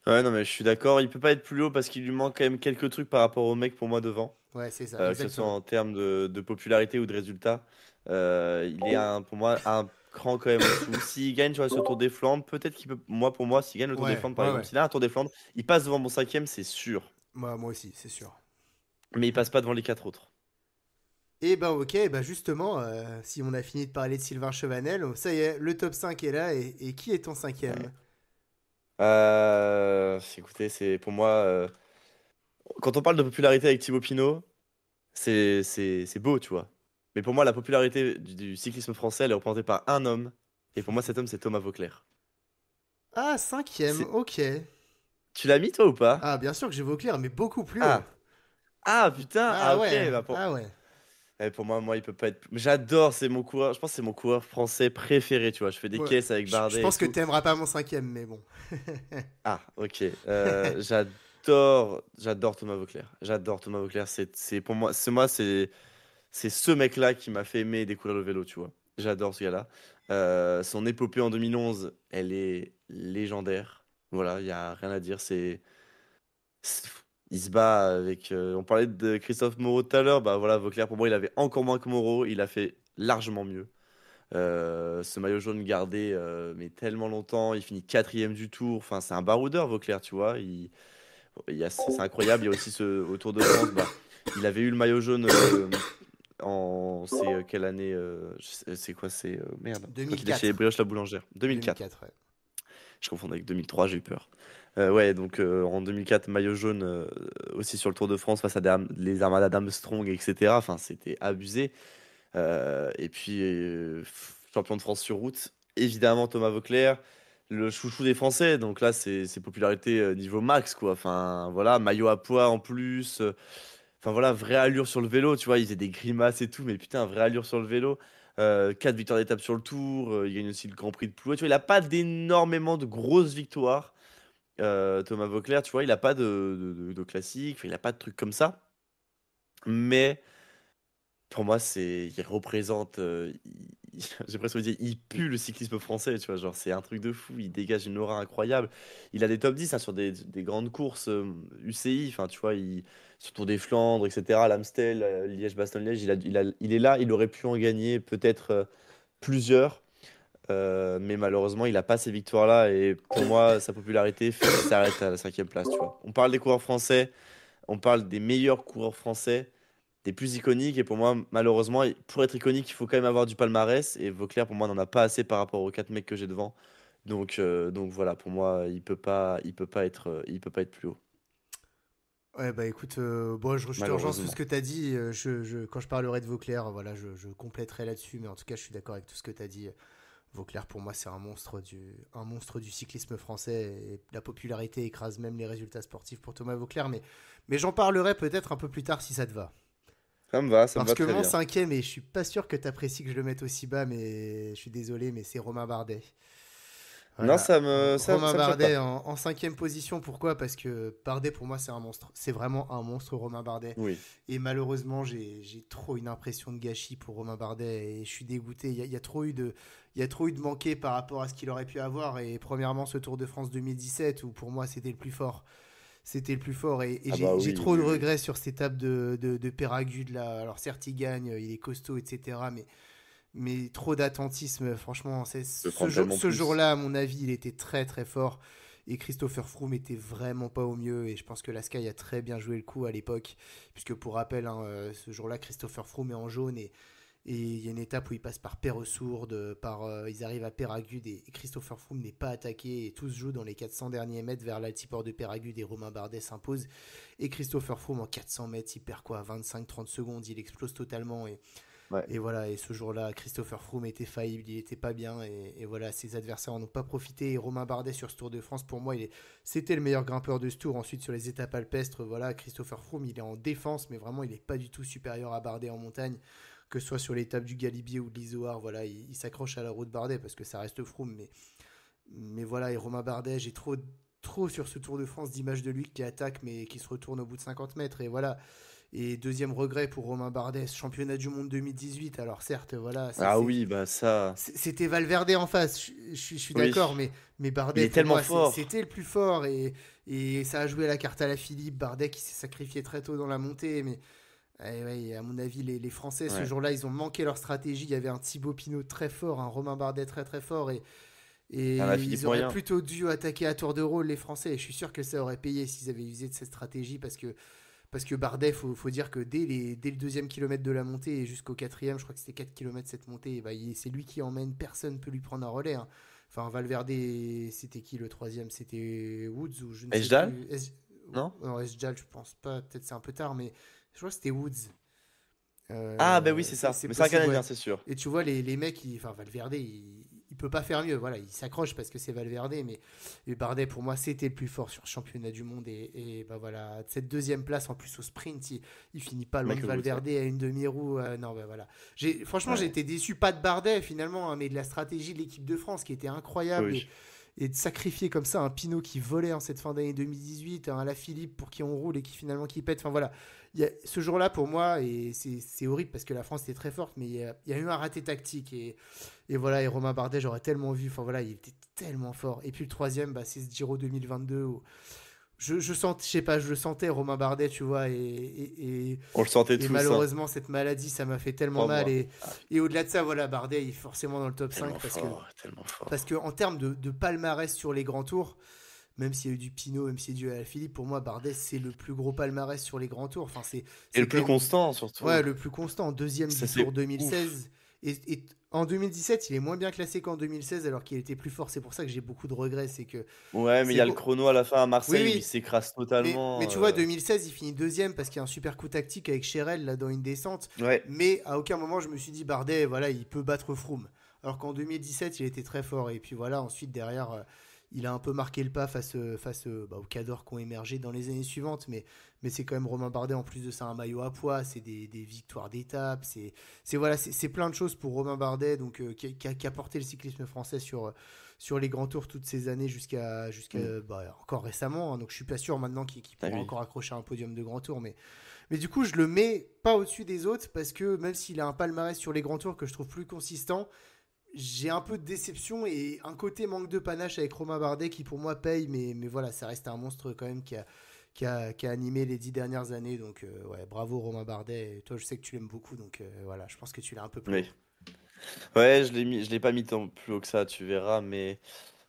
Speaker 2: Ouais, non, mais je suis d'accord. Il peut pas être plus haut parce qu'il lui manque quand même quelques trucs par rapport au mec pour moi devant.
Speaker 1: Ouais, c'est ça,
Speaker 2: Que ce soit
Speaker 1: exactement.
Speaker 2: en termes de popularité ou de résultats. Il est pour moi un cran quand même en dessous. S'il gagne, tu vois, ce Tour des Flandres, peut-être qu'il peut. Moi, pour moi, s'il gagne le Tour des
Speaker 1: Ouais,
Speaker 2: Flandres, par
Speaker 1: ouais,
Speaker 2: exemple,
Speaker 1: ouais.
Speaker 2: s'il a un Tour des Flandres, il passe devant mon cinquième, c'est sûr.
Speaker 1: Moi aussi, c'est sûr.
Speaker 2: Mais il passe pas devant les quatre autres.
Speaker 1: Et bah ok, bah justement, si on a fini de parler de Sylvain Chavanel, ça y est, le top 5 est là, et qui est ton
Speaker 2: Ouais.
Speaker 1: cinquième?
Speaker 2: Écoutez, c'est pour moi. Quand on parle de popularité avec Thibaut Pinot, c'est beau, tu vois. Mais pour moi, la popularité du cyclisme français, elle est représentée par un homme. Et pour moi, cet homme, c'est Thomas Vauclair.
Speaker 1: Ah, cinquième,
Speaker 2: C'est...
Speaker 1: ok.
Speaker 2: Tu l'as mis, toi, ou pas?
Speaker 1: Ah, bien sûr que j'ai Vauclair, mais beaucoup plus haut.
Speaker 2: Ah! Ah, putain!
Speaker 1: Ah
Speaker 2: Ah, ok.
Speaker 1: ouais,
Speaker 2: Bah,
Speaker 1: ah ouais.
Speaker 2: pour moi, il peut pas être. J'adore, c'est mon coureur. Je pense que c'est mon coureur français préféré, tu vois. Je fais des
Speaker 1: Ouais,
Speaker 2: caisses avec
Speaker 1: je
Speaker 2: Bardet et
Speaker 1: pense que
Speaker 2: tout.
Speaker 1: t'aimeras pas mon cinquième, mais bon.
Speaker 2: Ah, ok. J'adore Thomas Vauclair. J'adore Thomas Vauclair. Pour moi, c'est ce mec-là qui m'a fait aimer et découvrir le vélo, tu vois. J'adore ce gars-là. Son épopée en 2011, elle est légendaire. Voilà, il y a rien à dire. Il se bat avec. On parlait de Christophe Moreau tout à l'heure. Bah voilà, Vauclair, pour moi, il avait encore moins que Moreau. Il a fait largement mieux. Ce maillot jaune gardé, mais tellement longtemps. Il finit quatrième du tour. Enfin, c'est un baroudeur, Vauclair, tu vois. C'est incroyable. Il y a aussi au Tour de France. Bah, il avait eu le maillot jaune c'est quelle année c'est quoi? Merde. Quand il est chez
Speaker 1: 2004.
Speaker 2: Brioche la boulangère. 2004.
Speaker 1: 2004, ouais.
Speaker 2: Je confonds avec 2003, j'ai eu peur. Ouais, donc en 2004, maillot jaune aussi sur le Tour de France face à les Armadas d'Armstrong, etc. Enfin, c'était abusé. Et puis, champion de France sur route, évidemment Thomas Voeckler, le chouchou des Français. Donc là, c'est popularité niveau max, quoi. Enfin, voilà, maillot à poids en plus. Enfin voilà, vraie allure sur le vélo, tu vois, il faisait des grimaces et tout, mais putain, vraie allure sur le vélo. 4 victoires d'étape sur le Tour, il gagne aussi le Grand Prix de Plouay. Tu vois, il a pas d'énormément de grosses victoires, Thomas Voeckler, tu vois, il a pas de classique, enfin, il a pas de trucs comme ça. Mais pour moi, il représente, j'ai presque envie de dire, il pue le cyclisme français, tu vois. Genre, c'est un truc de fou. Il dégage une aura incroyable. Il a des top 10 hein, sur des grandes courses UCI. Enfin, tu vois, sur Tour des Flandres, etc. L'Amstel, Liège-Bastogne-Liège, il est là. Il aurait pu en gagner peut-être plusieurs. Mais malheureusement, il n'a pas ces victoires-là. Et pour moi, sa popularité s'arrête à la cinquième place, tu vois. On parle des coureurs français. On parle des meilleurs coureurs français, des plus iconiques. Et pour moi, malheureusement, pour être iconique, il faut quand même avoir du palmarès. Et Vauclair, pour moi, n'en a pas assez par rapport aux quatre mecs que j'ai devant. Donc voilà, pour moi, il peut pas être plus haut,
Speaker 1: Ouais, bah écoute, bon, je te rejoins sur ce
Speaker 2: malheureusement.
Speaker 1: que tu as dit. Quand je parlerai de Vauclair, voilà, je compléterai là-dessus. Mais en tout cas, je suis d'accord avec tout ce que tu as dit. Vauclair, pour moi, c'est un monstre du cyclisme français. Et la popularité écrase même les résultats sportifs pour Thomas Vauclair. Mais j'en parlerai peut-être un peu plus tard si ça te va.
Speaker 2: Ça me
Speaker 1: Parce
Speaker 2: va
Speaker 1: que
Speaker 2: très
Speaker 1: mon
Speaker 2: bien.
Speaker 1: cinquième, et je suis pas sûr que tu apprécies que je le mette aussi bas, mais je suis désolé, mais c'est Romain Bardet.
Speaker 2: Non,
Speaker 1: Voilà. Romain
Speaker 2: ça me choque
Speaker 1: Bardet
Speaker 2: pas.
Speaker 1: en cinquième position. Pourquoi? Parce que Bardet, pour moi, c'est un monstre. C'est vraiment un monstre, Romain Bardet.
Speaker 2: Oui.
Speaker 1: Et malheureusement, j'ai trop une impression de gâchis pour Romain Bardet. Et je suis dégoûté. Il y a trop eu de manqué par rapport à ce qu'il aurait pu avoir. Et premièrement, ce Tour de France 2017, où pour moi, c'était le plus fort. C'était le plus fort. Et
Speaker 2: Ah bah
Speaker 1: j'ai
Speaker 2: oui,
Speaker 1: trop de
Speaker 2: oui, oui.
Speaker 1: regrets sur cette étape de Péragude, là. Alors certes, il gagne, il est costaud, etc. Mais trop d'attentisme, franchement.
Speaker 2: Je peux prendre tellement
Speaker 1: Ce
Speaker 2: plus.
Speaker 1: jour-là, à mon avis, il était très très fort. Et Christopher Froome était vraiment pas au mieux. Et je pense que la Sky a très bien joué le coup à l'époque. Puisque pour rappel, hein, ce jour-là, Christopher Froome est en jaune. Et il y a une étape où ils passent par Perresourde, ils arrivent à Péragude. Et Christopher Froome n'est pas attaqué. Et tout se joue dans les 400 derniers mètres vers l'altiport de Péragude. Et Romain Bardet s'impose. Et Christopher Froome, en 400 mètres, il perd quoi? 25-30 secondes. Il explose totalement.
Speaker 2: Ouais.
Speaker 1: Et voilà, et ce jour-là, Christopher Froome était faillible, il était pas bien, et voilà, ses adversaires en ont pas profité. Et Romain Bardet sur ce Tour de France, pour moi, c'était le meilleur grimpeur de ce Tour. Ensuite, sur les étapes alpestres, voilà, Christopher Froome, il est en défense, mais vraiment, il est pas du tout supérieur à Bardet en montagne, que ce soit sur l'étape du Galibier ou de l'Izoard. Voilà, il s'accroche à la roue de Bardet parce que ça reste Froome, mais voilà, et Romain Bardet, j'ai trop sur ce Tour de France d'images de lui qui attaque, mais qui se retourne au bout de 50 mètres, et voilà. Et deuxième regret pour Romain Bardet, championnat du monde 2018. Alors certes, voilà,
Speaker 2: Ah oui, bah ça.
Speaker 1: c'était Valverde en face, je suis
Speaker 2: Oui.
Speaker 1: d'accord, mais
Speaker 2: Il
Speaker 1: Bardet,
Speaker 2: est
Speaker 1: pour
Speaker 2: tellement
Speaker 1: moi,
Speaker 2: fort.
Speaker 1: c'était le plus fort. Et ça a joué la carte à la Philippe. Bardet qui s'est sacrifié très tôt dans la montée. Mais ouais, à mon avis, les Français, ce
Speaker 2: Ouais.
Speaker 1: jour-là, ils ont manqué leur stratégie. Il y avait un Thibaut Pinot très fort, un Romain Bardet très très fort.
Speaker 2: Un
Speaker 1: Et
Speaker 2: Philippe
Speaker 1: ils auraient
Speaker 2: moyen.
Speaker 1: plutôt dû attaquer à tour de rôle, les Français. Et je suis sûr que ça aurait payé s'ils avaient usé de cette stratégie parce que Bardet, faut dire que dès le deuxième kilomètre de la montée et jusqu'au quatrième, je crois que c'était 4 kilomètres cette montée, et bah, c'est lui qui emmène, personne ne peut lui prendre un relais, hein. Enfin, Valverde, c'était qui le troisième? C'était Woods ou je ne sais
Speaker 2: Ejdal?
Speaker 1: plus.
Speaker 2: Non?
Speaker 1: Non, Esjal, je pense pas, peut-être c'est un peu tard, mais je crois que c'était Woods.
Speaker 2: Ah bah oui, c'est ça.
Speaker 1: C'est
Speaker 2: Mais c'est un
Speaker 1: possible,
Speaker 2: Canadien,
Speaker 1: ouais.
Speaker 2: c'est sûr.
Speaker 1: Et tu vois, les mecs, enfin, Valverde, il peut pas faire mieux. Voilà, il s'accroche parce que c'est Valverde, mais et Bardet, pour moi, c'était le plus fort sur le championnat du monde. Et bah voilà, cette deuxième place, en plus au sprint, il finit pas loin de
Speaker 2: Michael Woods, ouais.
Speaker 1: Valverde à une demi-roue. Non, bah voilà. Franchement, j'ai
Speaker 2: Ouais.
Speaker 1: été déçu, pas de Bardet finalement, hein, mais de la stratégie de l'équipe de France qui était incroyable.
Speaker 2: Oui.
Speaker 1: Et de sacrifier comme ça un Pinot qui volait en cette fin d'année 2018, un Alaphilippe pour qui on roule et qui finalement qui pète. Enfin voilà, ce jour-là pour moi, et c'est horrible parce que la France était très forte, mais il y a eu un raté tactique. Et voilà, et Romain Bardet, j'aurais tellement vu, enfin voilà, il était tellement fort. Et puis le troisième, bah, c'est ce Giro 2022 où je sais pas, je le sentais Romain Bardet, tu vois,
Speaker 2: On le sentait
Speaker 1: et
Speaker 2: tous, hein.
Speaker 1: malheureusement, cette maladie, ça m'a fait tellement mal.
Speaker 2: Crois-moi.
Speaker 1: Et au-delà de ça, voilà, Bardet, il est forcément dans le top 5
Speaker 2: Tellement fort, tellement
Speaker 1: parce
Speaker 2: fort.
Speaker 1: que en termes de palmarès sur les grands tours, même s'il y a eu du Pinot, même s'il y a eu du Philippe, pour moi, Bardet, c'est le plus gros palmarès sur les grands tours. Enfin,
Speaker 2: Et
Speaker 1: c'est
Speaker 2: le
Speaker 1: quand
Speaker 2: plus
Speaker 1: même
Speaker 2: constant,
Speaker 1: ouais,
Speaker 2: surtout.
Speaker 1: le plus constant. Deuxième
Speaker 2: Ça,
Speaker 1: du Tour
Speaker 2: c'est ouf.
Speaker 1: 2016. Et en 2017, il est moins bien classé qu'en 2016, alors qu'il était plus fort. C'est pour ça que j'ai beaucoup de regrets.
Speaker 2: Ouais, mais il y
Speaker 1: C'est
Speaker 2: a le
Speaker 1: qu'au-
Speaker 2: chrono à la fin à
Speaker 1: Oui,
Speaker 2: Marseille où il
Speaker 1: oui.
Speaker 2: s'écrase
Speaker 1: Mais
Speaker 2: totalement.
Speaker 1: tu vois, 2016, il finit deuxième parce qu'il y a un super coup tactique avec Cherel là, dans une descente.
Speaker 2: Ouais.
Speaker 1: Mais à aucun moment, je me suis dit, Bardet, voilà, il peut battre Froome. Alors qu'en 2017, il était très fort. Et puis voilà, ensuite, derrière, il a un peu marqué le pas face aux cadors qui ont émergé dans les années suivantes. Mais c'est quand même Romain Bardet, en plus de ça, un maillot à poids. C'est des victoires d'étape. Voilà, c'est plein de choses pour Romain Bardet, donc, qui a porté le cyclisme français sur les grands tours toutes ces années
Speaker 2: Mm.
Speaker 1: bah, encore récemment, hein. Donc je suis pas sûr maintenant qu'il
Speaker 2: Ah
Speaker 1: pourra
Speaker 2: oui.
Speaker 1: encore accrocher un podium de grand tour. Mais du coup, je le mets pas au-dessus des autres parce que même s'il a un palmarès sur les grands tours que je trouve plus consistant, j'ai un peu de déception et un côté manque de panache avec Romain Bardet qui pour moi paye, mais voilà, ça reste un monstre quand même qui a animé les 10 dernières années. Donc ouais, bravo Romain Bardet. Et toi, je sais que tu l'aimes beaucoup, donc voilà, je pense que tu l'as un peu plus haut.
Speaker 2: Oui. Ouais, je l'ai pas mis tant plus haut que ça, tu verras, mais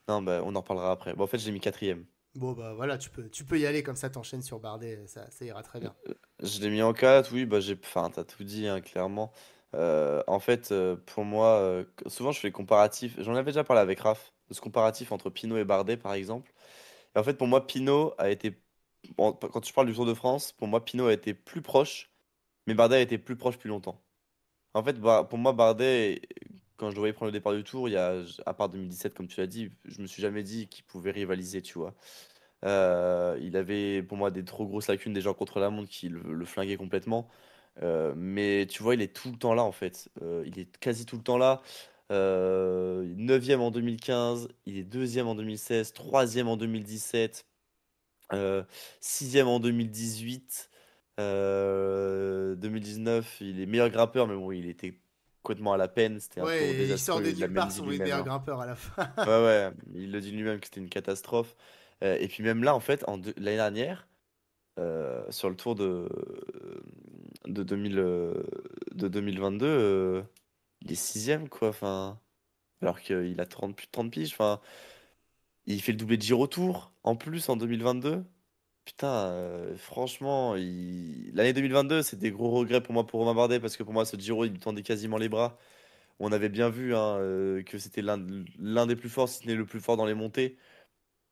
Speaker 2: non, bah, on en reparlera après. Bon, en fait, je l'ai mis quatrième.
Speaker 1: Bon bah voilà, tu peux y aller comme ça, t'enchaînes sur Bardet, ça ira très bien.
Speaker 2: Je l'ai mis en 4, oui, bah enfin, t'as tout dit, hein, clairement. En fait, pour moi, souvent je fais les comparatifs. J'en avais déjà parlé avec Raph, de ce comparatif entre Pinot et Bardet, par exemple. Et en fait, pour moi, Pinot a été, bon, quand tu parles du Tour de France, pour moi, Pinot a été plus proche, mais Bardet a été plus proche plus longtemps. En fait, pour moi, Bardet, quand je le voyais prendre le départ du Tour, à part 2017, comme tu l'as dit, je me suis jamais dit qu'il pouvait rivaliser, tu vois. Il avait pour moi des trop grosses lacunes déjà contre la montre qui le flinguaient complètement. Mais tu vois, il est tout le temps là en fait. Il est quasi tout le temps là. 9e en 2015, il est deuxième en 2016, troisième en 2017, euh, sixième en 2018, 2019, il est meilleur grimpeur, mais bon, il était complètement à la peine. C'était un
Speaker 1: Ouais,
Speaker 2: tour
Speaker 1: et il sort
Speaker 2: désastreux,
Speaker 1: de
Speaker 2: il l'a
Speaker 1: nulle
Speaker 2: même
Speaker 1: part
Speaker 2: dit
Speaker 1: son
Speaker 2: lui-même,
Speaker 1: meilleur
Speaker 2: hein.
Speaker 1: grimpeur à la fin.
Speaker 2: Ouais, ouais, il le dit lui-même que c'était une catastrophe. Et puis même là, en fait, l'année dernière, sur le tour de, 2000, de 2022, il est sixième, quoi. Enfin, alors qu'il a 30, plus de 30 piges. Enfin, il fait le doublé de Giro Tour, en plus, en 2022. Putain, franchement, l'année 2022, c'est des gros regrets pour moi, pour Romain Bardet, parce que pour moi, ce Giro, il lui tendait quasiment les bras. On avait bien vu hein, que c'était l'un des plus forts, si ce n'est le plus fort dans les montées.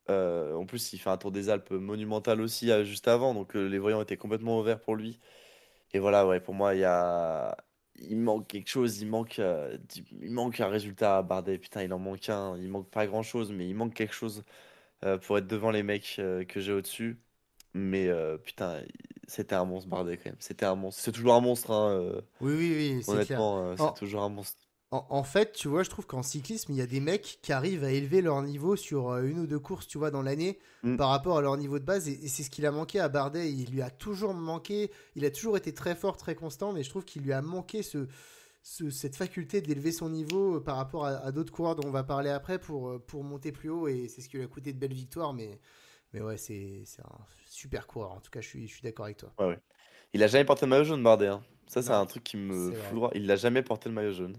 Speaker 2: En plus, il fait un tour des Alpes monumental aussi juste avant, donc les voyants étaient complètement ouverts pour lui. Et voilà, ouais, pour moi, il manque quelque chose, il manque un résultat à Bardet. Putain, il en manque un, il manque pas grand-chose, mais il manque quelque chose pour être devant les mecs que j'ai au-dessus. Mais putain, c'était un monstre Bardet quand même. C'était un monstre. C'est toujours un monstre, hein,
Speaker 1: Oui, oui, oui, c'est clair.
Speaker 2: honnêtement, c'est
Speaker 1: En,
Speaker 2: toujours un monstre.
Speaker 1: en fait, tu vois, je trouve qu'en cyclisme, il y a des mecs qui arrivent à élever leur niveau sur une ou deux courses, tu vois, dans l'année
Speaker 2: Mm.
Speaker 1: par rapport à leur niveau de base. Et c'est ce qu'il a manqué à Bardet. Il lui a toujours manqué. Il a toujours été très fort, très constant, mais je trouve qu'il lui a manqué cette faculté d'élever son niveau par rapport à d'autres coureurs dont on va parler après pour monter plus haut. Et c'est ce qui lui a coûté de belles victoires. Mais ouais, c'est un super coureur. En tout cas, je suis d'accord avec toi.
Speaker 2: Ouais, ouais. Il a jamais porté le maillot jaune, Bardet, hein. Ça, c'est
Speaker 1: Non,
Speaker 2: un truc qui me
Speaker 1: c'est
Speaker 2: fout
Speaker 1: vrai.
Speaker 2: droit. Il n'a jamais porté le maillot jaune.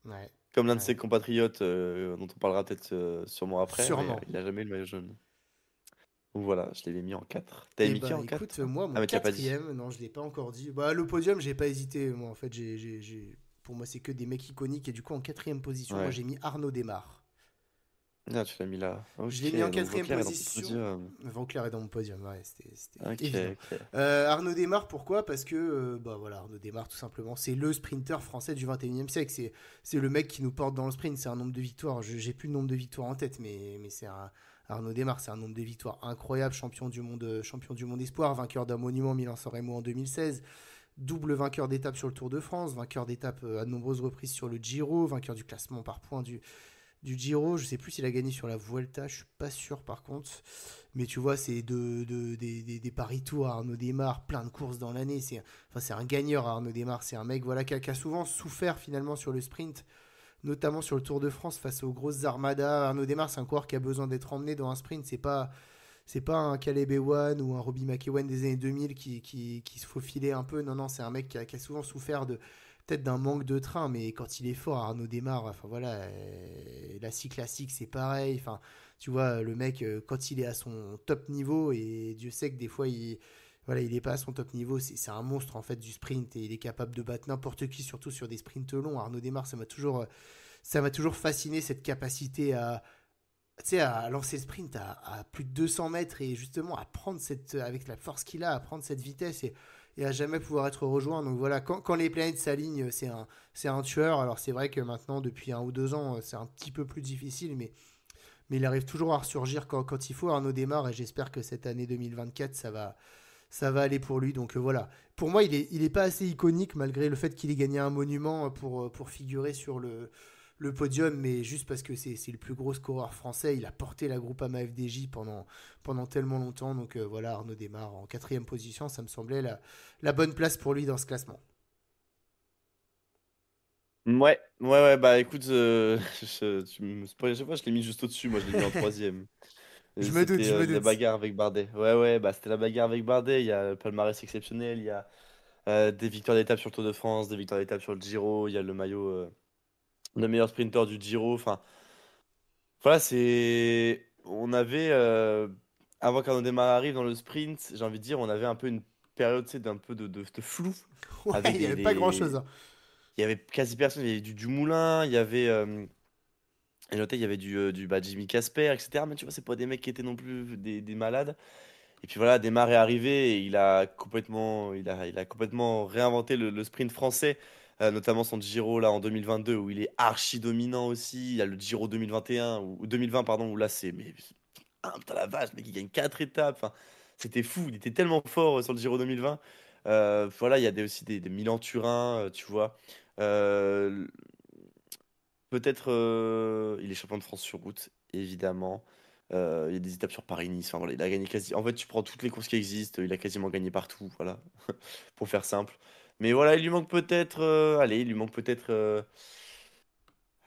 Speaker 1: Ouais,
Speaker 2: Comme l'un de ses
Speaker 1: ouais.
Speaker 2: compatriotes, dont on parlera peut-être sûrement après, mais
Speaker 1: Sûrement.
Speaker 2: il a jamais eu le maillot jaune. Donc voilà, je l'avais mis en 4. T'avais
Speaker 1: Eh
Speaker 2: mis qui
Speaker 1: ben,
Speaker 2: en 4
Speaker 1: écoute,
Speaker 2: toi?
Speaker 1: moi,
Speaker 2: Ah,
Speaker 1: mon
Speaker 2: mais tu l'as pas dit.
Speaker 1: quatrième, non, je l'ai pas encore dit. Bah, le podium, j'ai pas hésité. Moi, en fait, pour moi, c'est que des mecs iconiques. Et du coup, en quatrième position, moi,
Speaker 2: Ouais.
Speaker 1: j'ai mis Arnaud Desmar.
Speaker 2: Ah, tu l'as mis là.
Speaker 1: Je l'ai
Speaker 2: Ok,
Speaker 1: mis en
Speaker 2: donc
Speaker 1: quatrième
Speaker 2: Vauclair est dans ton
Speaker 1: position.
Speaker 2: podium.
Speaker 1: Vauclair est dans mon podium, ouais, c'était
Speaker 2: Ok,
Speaker 1: évident.
Speaker 2: ok.
Speaker 1: Arnaud Desmar, pourquoi? Parce que, bah voilà, Arnaud Desmar, tout simplement, c'est le sprinter français du 21e siècle. C'est le mec qui nous porte dans le sprint. C'est un nombre de victoires. J'ai plus le nombre de victoires en tête, mais Arnaud Desmar, c'est un nombre de victoires incroyable. Champion du monde espoir, vainqueur d'un monument Milan-San Remo en 2016. Double vainqueur d'étape sur le Tour de France, vainqueur d'étape à de nombreuses reprises sur le Giro, vainqueur du classement par points du Giro. Je sais plus s'il a gagné sur la Vuelta, je suis pas sûr par contre. Mais tu vois, c'est des paris tours à Arnaud Desmar, plein de courses dans l'année. C'est un gagneur Arnaud Desmar. C'est un mec voilà, qui a souvent souffert finalement sur le sprint, notamment sur le Tour de France face aux grosses armadas. Arnaud Desmar, c'est un coureur qui a besoin d'être emmené dans un sprint. C'est pas un Caleb Ewan ou un Robbie McEwen des années 2000 qui se faufilait un peu. Non, non, c'est un mec qui a souvent souffert peut-être d'un manque de train, mais quand il est fort, Arnaud démarre. Enfin voilà, la scie classique, c'est pareil. Enfin, tu vois, le mec, quand il est à son top niveau, et Dieu sait que des fois, voilà, il est pas à son top niveau, c'est un monstre en fait du sprint et il est capable de battre n'importe qui, surtout sur des sprints longs. Arnaud démarre, ça m'a toujours fasciné cette capacité à lancer le sprint à plus de 200 mètres et justement à prendre avec la force qu'il a, à prendre cette vitesse et à jamais pouvoir être rejoint. Donc voilà, quand les planètes s'alignent, c'est un tueur. Alors c'est vrai que maintenant, depuis 1 ou 2 ans, c'est un petit peu plus difficile, mais il arrive toujours à ressurgir quand il faut. Arnaud démarre et j'espère que cette année 2024, ça va aller pour lui. Donc voilà. Pour moi, il est pas assez iconique malgré le fait qu'il ait gagné un monument pour figurer le podium, mais juste parce que c'est le plus gros scoreur français. Il a porté la Groupama FDJ pendant tellement longtemps. Donc voilà, Arnaud démarre en quatrième position. Ça me semblait la bonne place pour lui dans ce classement.
Speaker 2: Ouais, ouais, ouais, bah écoute, tu me spoil à chaque fois, je l'ai mis juste au-dessus, moi je l'ai mis en troisième.
Speaker 1: Je me doute,
Speaker 2: C'était
Speaker 1: je me
Speaker 2: la
Speaker 1: doute.
Speaker 2: bagarre avec Bardet. Ouais, ouais, bah c'était la bagarre avec Bardet. Il y a le palmarès exceptionnel, il y a des victoires d'étape sur le Tour de France, des victoires d'étape sur le Giro, il y a le maillot de meilleur sprinter du Giro. Enfin, voilà, c'est. On avait, avant qu'Arnaud Démare arrive dans le sprint, j'ai envie de dire, on avait un peu une période, tu sais, d'un peu de flou
Speaker 1: Ouais,
Speaker 2: avec
Speaker 1: il n'y avait pas grand-chose, hein.
Speaker 2: Il y avait quasi personne, il y avait du Dumoulin, il y avait. Et noté, il y avait bah, Jimmy Casper, etc. Mais tu vois, c'est pas des mecs qui étaient non plus des malades. Et puis voilà, Desmar est arrivé et il a complètement réinventé le sprint français, notamment son Giro là en 2022 où il est archi dominant aussi. Il y a le Giro 2021 ou 2020 pardon où là c'est mais ah, putain la vache, mec, il gagne 4 étapes. Enfin, c'était fou, il était tellement fort sur le Giro 2020. Voilà, il y a aussi des Milan-Turin, tu vois. Euh, Peut-être, il est champion de France sur route, évidemment. Il y a des étapes sur Paris-Nice. Enfin, voilà, il a gagné quasi. En fait, tu prends toutes les courses qui existent, il a quasiment gagné partout, voilà, pour faire simple. Mais voilà, il lui manque peut-être. Allez, il lui manque peut-être.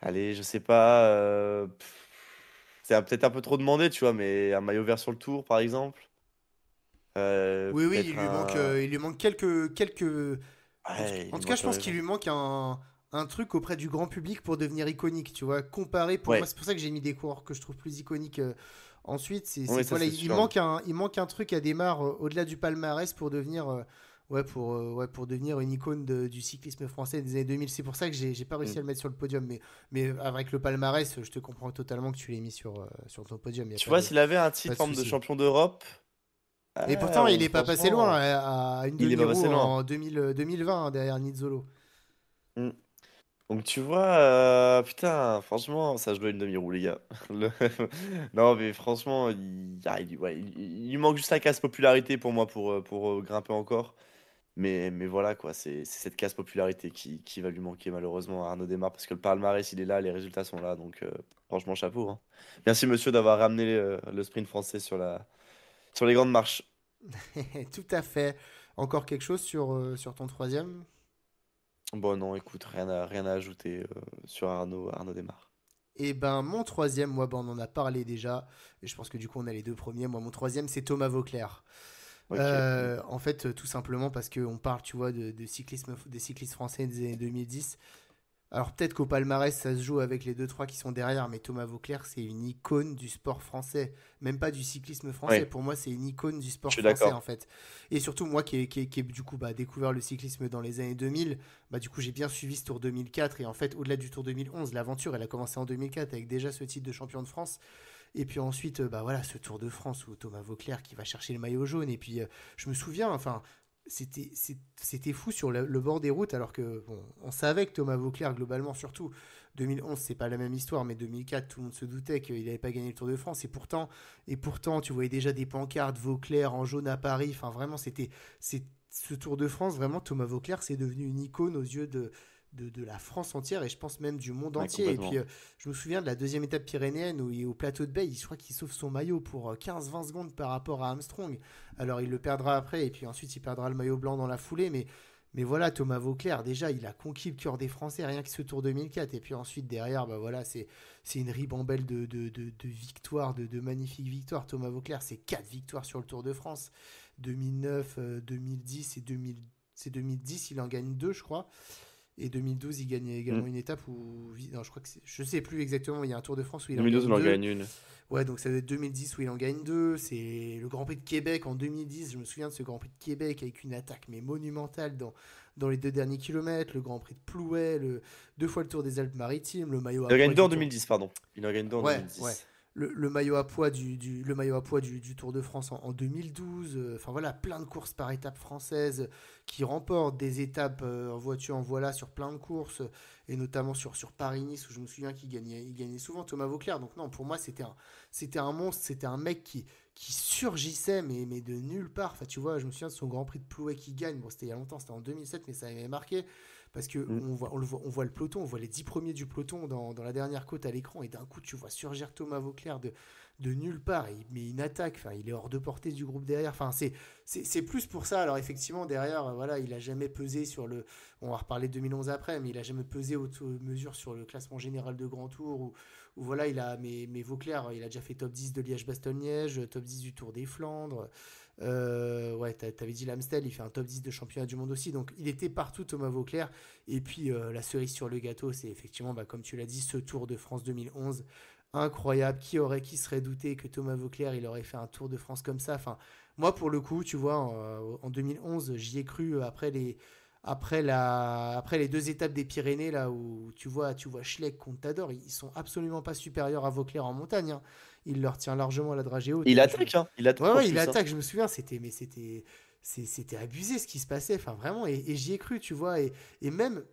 Speaker 2: Allez, je sais pas. C'est peut-être un peu trop demandé, tu vois, mais un maillot vert sur le Tour, par exemple.
Speaker 1: Oui, oui,
Speaker 2: Peut-être un.
Speaker 1: il lui manque quelques.
Speaker 2: Ouais, il
Speaker 1: En
Speaker 2: lui
Speaker 1: tout cas,
Speaker 2: manque
Speaker 1: je
Speaker 2: un
Speaker 1: pense
Speaker 2: maillot
Speaker 1: qu'il
Speaker 2: vert.
Speaker 1: lui manque un truc auprès du grand public pour devenir iconique, tu vois. Comparé pour moi,
Speaker 2: Ouais,
Speaker 1: c'est pour ça que j'ai mis des coureurs que je trouve plus iconiques. Ensuite, c'est
Speaker 2: oui,
Speaker 1: que
Speaker 2: ça
Speaker 1: voilà,
Speaker 2: c'est sûr.
Speaker 1: il manque un truc à démarre au-delà du palmarès pour devenir, ouais, pour devenir une icône du cyclisme français des années 2000. C'est pour ça que j'ai pas
Speaker 2: Mm.
Speaker 1: réussi à le mettre sur le podium. Mais avec le palmarès, je te comprends totalement que tu l'aies mis sur ton podium. Il n'y a
Speaker 2: Tu vois, s'il avait un
Speaker 1: pas
Speaker 2: titre
Speaker 1: de
Speaker 2: forme de
Speaker 1: souci.
Speaker 2: champion d'europe,
Speaker 1: Et
Speaker 2: ah,
Speaker 1: pourtant, il
Speaker 2: ou
Speaker 1: est pas passé loin
Speaker 2: franchement,
Speaker 1: à une
Speaker 2: il est pas passé
Speaker 1: demi-roue
Speaker 2: loin.
Speaker 1: en 2020 derrière Nizzolo.
Speaker 2: Mm. Donc tu vois, putain, franchement, ça joue à une demi-roue, les gars. Non, mais franchement, ouais, il lui manque juste la casse popularité pour moi pour grimper encore. Mais voilà, quoi, c'est cette casse popularité qui va lui manquer malheureusement à Arnaud Démare parce que le palmarès, il est là, les résultats sont là. Donc franchement, chapeau, hein. Merci, monsieur, d'avoir ramené le sprint français sur les grandes marches.
Speaker 1: Tout à fait. Encore quelque chose sur ton troisième?
Speaker 2: Bon, non, écoute, rien à ajouter sur Arnaud Démare.
Speaker 1: Eh ben, mon troisième, moi, ben, on en a parlé déjà. Et je pense que du coup, on a les deux premiers. Moi, mon troisième, c'est Thomas Vauclair.
Speaker 2: Ok.
Speaker 1: En fait, tout simplement parce qu'on parle, tu vois, de cyclisme, des cyclistes français des années 2010. Alors peut-être qu'au palmarès, ça se joue avec les deux trois qui sont derrière, mais Thomas Vauclair, c'est une icône du sport français. Même pas du cyclisme français.
Speaker 2: Ouais,
Speaker 1: Pour moi, c'est une icône du
Speaker 2: je
Speaker 1: sport
Speaker 2: suis
Speaker 1: français, en
Speaker 2: d'accord.
Speaker 1: fait. Et surtout, moi qui ai, du coup bah, découvert le cyclisme dans les années 2000, bah, du coup, j'ai bien suivi ce Tour 2004. Et en fait, au-delà du Tour 2011, l'aventure, elle a commencé en 2004 avec déjà ce titre de champion de France. Et puis ensuite, bah voilà, ce Tour de France où Thomas Vauclair qui va chercher le maillot jaune. Et puis, je me souviens, enfin, c'était fou sur le bord des routes, alors que bon, on savait que Thomas Vauclair, globalement, surtout 2011, c'est pas la même histoire, mais 2004, tout le monde se doutait qu'il n'avait pas gagné le Tour de France. Et pourtant, tu voyais déjà des pancartes Vauclair en jaune à Paris. Enfin, vraiment, ce Tour de France, vraiment, Thomas Vauclair, c'est devenu une icône aux yeux de la France entière et je pense même du monde
Speaker 2: Ouais,
Speaker 1: entier. Et puis,
Speaker 2: complètement.
Speaker 1: je me souviens de la deuxième étape pyrénéenne où il est au plateau de Bay, je crois qu'il sauve son maillot pour 15-20 secondes par rapport à Armstrong. Alors, il le perdra après et puis ensuite, il perdra le maillot blanc dans la foulée. Mais voilà, Thomas Vauclair, déjà, il a conquis le cœur des Français rien que ce Tour 2004. Et puis ensuite, derrière, bah voilà, c'est une ribambelle de victoires, de magnifiques victoires. Thomas Vauclair, c'est 4 victoires sur le Tour de France. 2009, 2010 et 2000, c'est 2010, il en gagne 2, je crois. Et 2012, il gagne
Speaker 2: Mm.
Speaker 1: également une étape où. Non, je crois que je sais plus exactement, il y a un Tour de France où il en
Speaker 2: 2012,
Speaker 1: gagne
Speaker 2: on en
Speaker 1: deux.
Speaker 2: gagne une.
Speaker 1: Ouais, donc ça doit être 2010 où il en gagne deux. C'est le Grand Prix de Québec en 2010. Je me souviens de ce Grand Prix de Québec avec une attaque mais monumentale dans les deux derniers kilomètres. Le Grand Prix de Plouay, deux fois le Tour des Alpes-Maritimes, le maillot
Speaker 2: Il
Speaker 1: à
Speaker 2: en
Speaker 1: poids
Speaker 2: gagne deux
Speaker 1: du
Speaker 2: en
Speaker 1: Tour.
Speaker 2: 2010, pardon. Il en gagne deux en
Speaker 1: Ouais, ouais.
Speaker 2: 2010.
Speaker 1: Le maillot à poids le maillot à poids du Tour de France en 2012. Enfin voilà, plein de courses par étapes françaises qui remportent des étapes en voiture, en voilà, sur plein de courses, et notamment sur Paris-Nice, où je me souviens il gagnait souvent Thomas Vauclair. Donc non, pour moi, c'était un monstre, c'était un mec qui surgissait, mais de nulle part. Enfin, tu vois, je me souviens de son Grand Prix de Plouay qui gagne. Bon, c'était il y a longtemps, c'était en 2007, mais ça m'avait marqué parce que
Speaker 2: Mm.
Speaker 1: on voit le peloton, on voit les 10 premiers du peloton dans la dernière côte à l'écran, et d'un coup, tu vois surgir Thomas Vauclair de nulle part, et il met une attaque, enfin, il est hors de portée du groupe derrière, enfin, c'est plus pour ça. Alors, effectivement, derrière, voilà, il a jamais pesé sur le. On va reparler de 2011 après, mais il a jamais pesé mesure sur le classement général de Grand Tour, où voilà, mais Vauclair, il a déjà fait top 10 de Liège-Bastogne-Liège, top 10 du Tour des Flandres. Ouais, t'avais dit l'Amstel, il fait un top 10 de championnat du monde aussi. Donc il était partout, Thomas Vauclair. Et puis la cerise sur le gâteau, c'est effectivement, bah, comme tu l'as dit, ce Tour de France 2011. Incroyable. Qui serait douté que Thomas Vauclair, il aurait fait un Tour de France comme ça. Enfin, moi, pour le coup, tu vois, en 2011, j'y ai cru après les deux étapes des Pyrénées, là où tu vois Schleck, Contador, ils sont absolument pas supérieurs à Vauclair en montagne, hein. Il leur tient largement la dragée haute.
Speaker 2: Il
Speaker 1: Et je me...
Speaker 2: attaque, hein. Il
Speaker 1: Ouais,
Speaker 2: attaque en
Speaker 1: ouais, il
Speaker 2: plus, hein.
Speaker 1: attaque, je me souviens, c'était abusé ce qui se passait, enfin vraiment, et j'y ai cru, tu vois, et même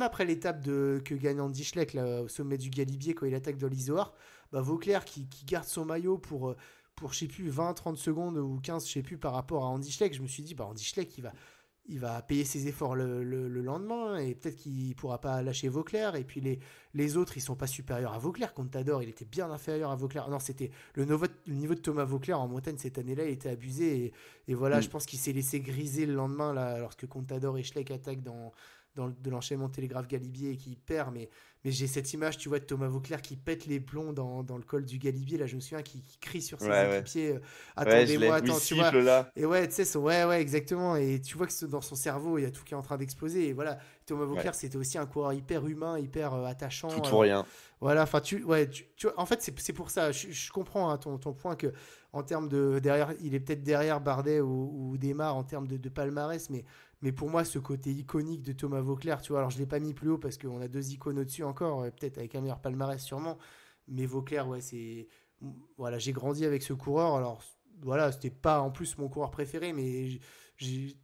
Speaker 1: après l'étape que gagne Andy Schleck là, au sommet du Galibier, quand il attaque dans l'Isoard, bah, Vauclair qui garde son maillot pour je sais plus 20-30 secondes ou 15 je sais plus par rapport à Andy Schleck, je me suis dit bah Andy Schleck il va payer ses efforts le lendemain, et peut-être qu'il pourra pas lâcher Vauclair, et puis les autres ils sont pas supérieurs à Vauclair. Contador il était bien inférieur à Vauclair, non, c'était le niveau de Thomas Vauclair en montagne cette année-là, il était abusé, et voilà, je
Speaker 2: Mm.
Speaker 1: pense qu'il s'est laissé griser le lendemain là, lorsque Contador et Schleck attaquent de l'enchaînement Télégraphe Galibier et qui perd, mais j'ai cette image, tu vois, de Thomas Vauclair qui pète les plombs dans le col du Galibier, là je me souviens, qui crie sur
Speaker 2: Ouais,
Speaker 1: ses
Speaker 2: ouais.
Speaker 1: équipiers,
Speaker 2: Ouais, je
Speaker 1: attendez-moi,
Speaker 2: l'ai. Oui, il
Speaker 1: attends, tu vois.
Speaker 2: siffle là.
Speaker 1: Et ouais, tu sais, ouais, exactement. Et tu vois que dans son cerveau, il y a tout qui est en train d'exploser. Et voilà, Thomas
Speaker 2: Ouais.
Speaker 1: Vauclair, c'était aussi un coureur hyper humain, hyper
Speaker 2: Tout
Speaker 1: attachant.
Speaker 2: ou
Speaker 1: Alors,
Speaker 2: rien.
Speaker 1: voilà, enfin, ouais, tu vois, en fait, c'est pour ça. Je comprends, hein, ton point que, en termes de derrière, il est peut-être derrière Bardet ou Desmar en termes de palmarès, mais pour moi, ce côté iconique de Thomas Vauclair, tu vois, alors je l'ai pas mis plus haut parce qu'on a deux icônes au-dessus encore, peut-être avec un meilleur palmarès sûrement. Mais Vauclair, ouais, voilà, j'ai grandi avec ce coureur. Alors, voilà, c'était pas en plus mon coureur préféré, mais j'ai-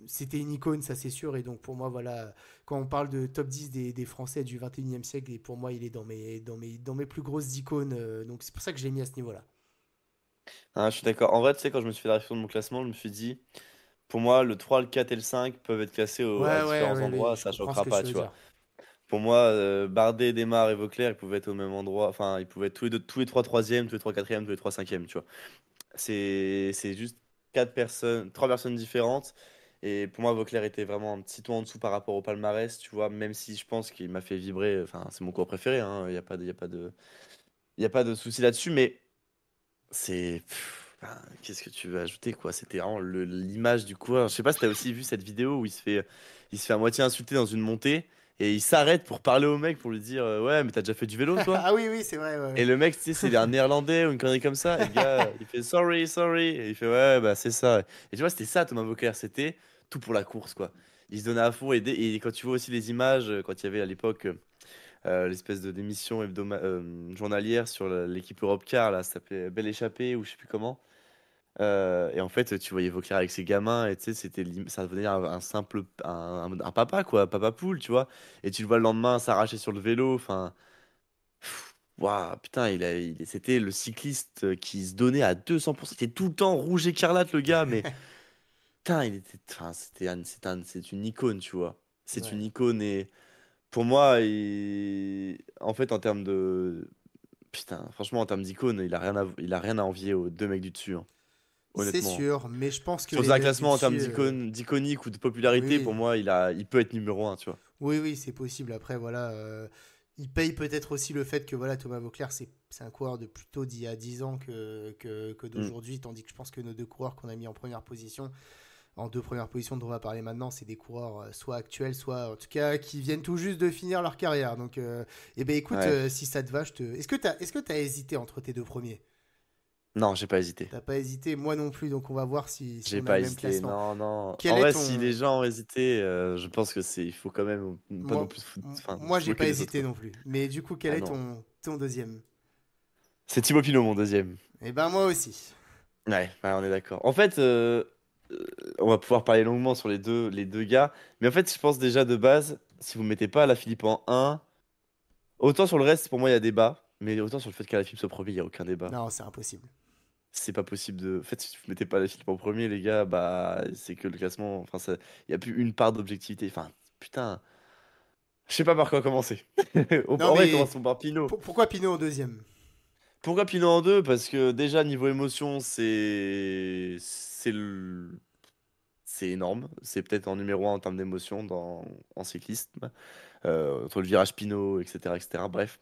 Speaker 1: c'était une icône, ça c'est sûr. Et donc pour moi, voilà, quand on parle de top 10 des Français du 21e siècle, et pour moi, il est dans mes plus grosses icônes. Donc c'est pour ça que je l'ai mis à ce niveau-là.
Speaker 2: Ah, je suis d'accord. En vrai, tu sais, quand je me suis fait la réflexion de mon classement, je me suis dit, pour moi, le 3, le 4 et le 5 peuvent être classés à
Speaker 1: Ouais, ouais,
Speaker 2: différents
Speaker 1: ouais, ouais,
Speaker 2: endroits,
Speaker 1: je
Speaker 2: ça
Speaker 1: comprends ce
Speaker 2: choquera
Speaker 1: que
Speaker 2: pas,
Speaker 1: tu veux
Speaker 2: tu vois.
Speaker 1: dire.
Speaker 2: Pour moi, Bardet, Desmar et Vauclair, ils pouvaient être au même endroit. Enfin, ils pouvaient être tous les trois troisièmes, tous les trois quatrièmes, tous les trois cinquièmes, tu vois. C'est juste trois personnes différentes. Et pour moi, Vauclair était vraiment un petit ton en dessous par rapport au palmarès, tu vois, même si je pense qu'il m'a fait vibrer. Enfin, c'est mon cours préféré, hein, il n'y a pas de, y a pas de souci là-dessus, mais qu'est-ce que tu veux ajouter, quoi? C'était vraiment l'image du coureur. Je sais pas si t'as aussi vu cette vidéo où il se fait à moitié insulter dans une montée et il s'arrête pour parler au mec pour lui dire ouais, mais t'as déjà fait du vélo, toi?
Speaker 1: Ah oui, oui, c'est vrai,
Speaker 2: Et
Speaker 1: ouais.
Speaker 2: le mec, tu sais, c'est un néerlandais ou une connerie comme ça. Et le gars, il fait sorry, sorry. Et il fait ouais, bah c'est ça. Et tu vois, c'était ça, Thomas Voeckler. C'était tout pour la course, quoi. Il se donnait à fond. Et quand tu vois aussi les images, quand il y avait à l'époque l'espèce de d'émission journalière sur l'équipe Europe Car, là, ça s'appelait Belle Échappée ou je sais plus comment. Et en fait, tu voyais Voeckler avec ses gamins. Et tu sais, ça devenait un simple. Un papa, quoi. Papa poule, tu vois. Et tu le vois le lendemain s'arracher sur le vélo. Enfin. Waouh, putain, c'était le cycliste qui se donnait à 200%. Il était tout le temps rouge écarlate, le gars, mais putain, enfin, c'est une icône, tu vois. C'est une
Speaker 1: Ouais.
Speaker 2: icône et pour moi, en fait, en termes putain, franchement, en termes d'icône, il a rien à envier aux deux mecs du dessus, hein,
Speaker 1: C'est
Speaker 2: honnêtement.
Speaker 1: sûr, mais je pense que
Speaker 2: Sur
Speaker 1: les
Speaker 2: un
Speaker 1: mecs du
Speaker 2: classement en termes
Speaker 1: dessus,
Speaker 2: d'iconique ou de popularité, pour
Speaker 1: oui,
Speaker 2: moi, il peut être numéro un, tu vois.
Speaker 1: oui, oui, c'est possible. Après, voilà, il paye peut-être aussi le fait que voilà, Thomas Vauclair, c'est un coureur de plutôt d'il y a 10 ans que
Speaker 2: Mm.
Speaker 1: d'aujourd'hui, tandis que je pense que nos deux coureurs qu'on a mis en première position, en deux premières positions dont on va parler maintenant, c'est des coureurs soit actuels, soit en tout cas qui viennent tout juste de finir leur carrière. Donc, eh ben écoute,
Speaker 2: Ouais.
Speaker 1: si ça te va, est-ce que t'as hésité entre tes deux premiers?
Speaker 2: Non, j'ai pas hésité.
Speaker 1: T'as pas hésité, moi non plus, donc on va voir si
Speaker 2: J'ai
Speaker 1: on a le
Speaker 2: pas
Speaker 1: même
Speaker 2: hésité,
Speaker 1: classement.
Speaker 2: non, non.
Speaker 1: Quel
Speaker 2: En
Speaker 1: est
Speaker 2: vrai, si les
Speaker 1: ton,
Speaker 2: gens ont hésité, je pense que il faut quand même pas non
Speaker 1: Moi,
Speaker 2: plus enfin,
Speaker 1: moi,
Speaker 2: se
Speaker 1: j'ai
Speaker 2: moquer
Speaker 1: pas
Speaker 2: des autres,
Speaker 1: hésité
Speaker 2: quoi.
Speaker 1: non plus. Mais du coup, quel
Speaker 2: Ah
Speaker 1: est
Speaker 2: non.
Speaker 1: ton deuxième?
Speaker 2: C'est Thibaut Pinot, mon deuxième.
Speaker 1: Eh ben, moi aussi.
Speaker 2: Ouais, ouais, on est d'accord. En fait, on va pouvoir parler longuement sur les deux gars, mais en fait, je pense déjà de base, si vous mettez pas Philippe en un, autant sur le reste, pour moi, il y a débat, mais autant sur le fait qu'Alaphilippe soit premier, il y a aucun débat.
Speaker 1: Non, c'est impossible.
Speaker 2: c'est pas possible de. En fait, si vous mettez pas la Philippe en premier, les gars, bah, c'est que le classement. Enfin, il y a plus une part d'objectivité. Enfin, putain, je sais pas par quoi commencer.
Speaker 1: Non,
Speaker 2: En vrai,
Speaker 1: mais
Speaker 2: commençons par Pinot.
Speaker 1: pourquoi Pinot en deuxième?
Speaker 2: Pourquoi Pinot en deux? Parce que déjà, niveau émotion, c'est énorme. C'est peut-être en numéro un en termes d'émotion en cyclisme. Entre le virage Pinot, etc., etc. Bref,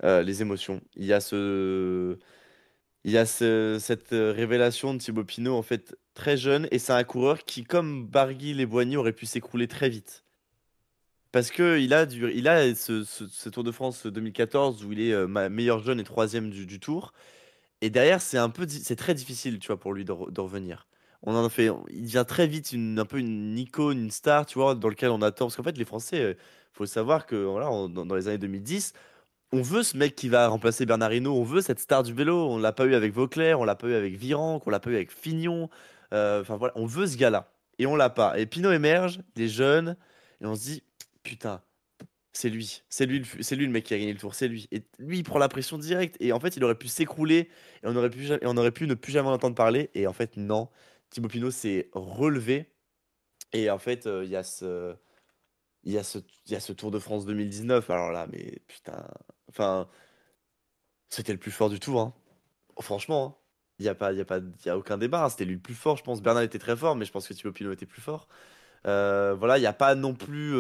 Speaker 2: les émotions. Cette révélation de Thibaut Pinot, en fait, très jeune. Et c'est un coureur qui, comme Barguil et Boigny, aurait pu s'écrouler très vite. Parce que il a ce Tour de France 2014 où il est meilleur jeune et troisième du Tour. Et derrière, c'est très difficile, tu vois, pour lui de revenir. Il devient très vite un peu une icône, une star, tu vois, dans lequel on attend. Parce qu'en fait, les Français, faut savoir que voilà, dans les années 2010, on veut ce mec qui va remplacer Bernard Hinault, on veut cette star du vélo. On l'a pas eu avec Vauclair, on l'a pas eu avec Virenque, on l'a pas eu avec Fignon. Enfin voilà, on veut ce gars-là. Et on l'a pas. Et Pinot émerge, il est jeune, et on se dit, putain. C'est lui. C'est lui le mec qui a gagné le tour. C'est lui. Et lui, il prend la pression directe. Et en fait, il aurait pu s'écrouler et on aurait pu ne plus jamais en entendre parler. Et en fait, non. Thibaut Pinot s'est relevé. Et en fait, il y a ce, il y a ce Tour de France 2019. Alors là, mais putain. Enfin, c'était le plus fort du tour, hein. Franchement, hein. Il y a aucun débat, hein. C'était lui le plus fort, je pense. Bernal était très fort, mais je pense que Thibaut Pinot était plus fort. Voilà, il n'y a pas non plus.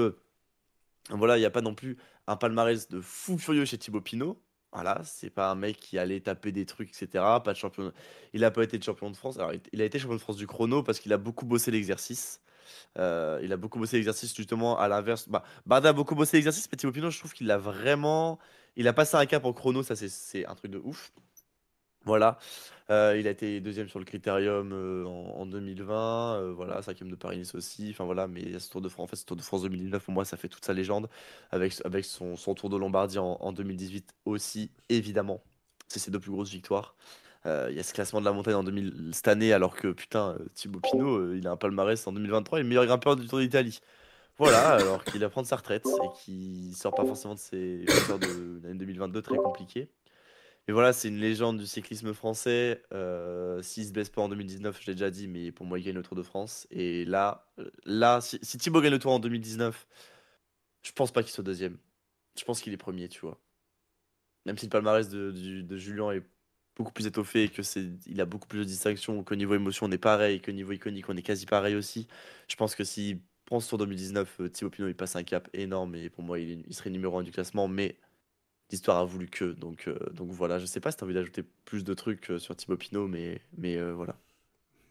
Speaker 2: Voilà, il n'y a pas non plus un palmarès de fou furieux chez Thibaut Pinot. Voilà, c'est pas un mec qui allait taper des trucs, etc. Pas de champion. Il n'a pas été de champion de France. Alors, il a été champion de France du chrono parce qu'il a beaucoup bossé l'exercice. Il a beaucoup bossé l'exercice justement à l'inverse. Bah, Bardet a beaucoup bossé l'exercice, mais Thibaut Pinot, je trouve qu'il a vraiment. Il a passé un cap en chrono, ça c'est un truc de ouf. Voilà. Il a été deuxième sur le Critérium en 2020, voilà, cinquième de Paris-Nice aussi. Enfin voilà, mais il y a ce Tour de France, en fait, ce Tour de France 2019, pour moi, ça fait toute sa légende, avec son Tour de Lombardie en 2018 aussi, évidemment. C'est ses deux plus grosses victoires. Il y a ce classement de la montagne en 2000, cette année, alors que putain, Thibaut Pinot, il a un palmarès en 2023, il est le meilleur grimpeur du Tour d'Italie. Voilà, alors qu'il va prendre sa retraite et qu'il sort pas forcément de ses hauteurs de l'année 2022 très compliquées. Et voilà, c'est une légende du cyclisme français. S'il se blesse pas en 2019, je l'ai déjà dit, mais pour moi, il gagne le Tour de France. Et là, si Thibaut gagne le Tour en 2019, je pense pas qu'il soit deuxième. Je pense qu'il est premier, tu vois. Même si le palmarès de Julien est beaucoup plus étoffé et il a beaucoup plus de distinctions, qu'au niveau émotion, on est pareil, que niveau iconique, on est quasi pareil aussi. Je pense que s'il prend ce Tour 2019, Thibaut Pinot, il passe un cap énorme. Et pour moi, il serait numéro un du classement. Mais l'histoire a voulu que. Donc voilà, je sais pas si t'as envie d'ajouter plus de trucs sur Thibaut Pinot, mais voilà.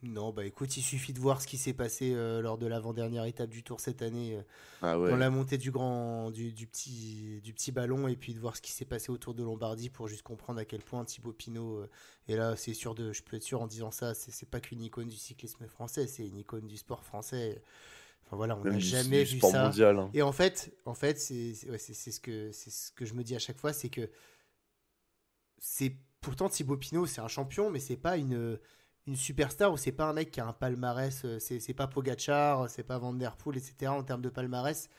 Speaker 1: Non, bah écoute, il suffit de voir ce qui s'est passé lors de l'avant-dernière étape du Tour cette année,
Speaker 2: Ah
Speaker 1: dans
Speaker 2: ouais.
Speaker 1: la montée du petit ballon, et puis de voir ce qui s'est passé autour de Lombardie pour juste comprendre à quel point Thibaut Pinot, et là c'est sûr je peux être sûr en disant ça, c'est pas qu'une icône du cyclisme français, c'est une icône du sport français. Enfin voilà, on n'a
Speaker 2: Même
Speaker 1: jamais
Speaker 2: du
Speaker 1: vu
Speaker 2: sport
Speaker 1: ça.
Speaker 2: mondial, hein.
Speaker 1: Et en fait, c'est ce que je me dis à chaque fois, c'est que c'est pourtant Thibaut Pinot, c'est un champion, mais c'est pas une superstar ou c'est pas un mec qui a un palmarès. C'est pas Pogacar, c'est pas Van Der Poel, etc. en termes de palmarès.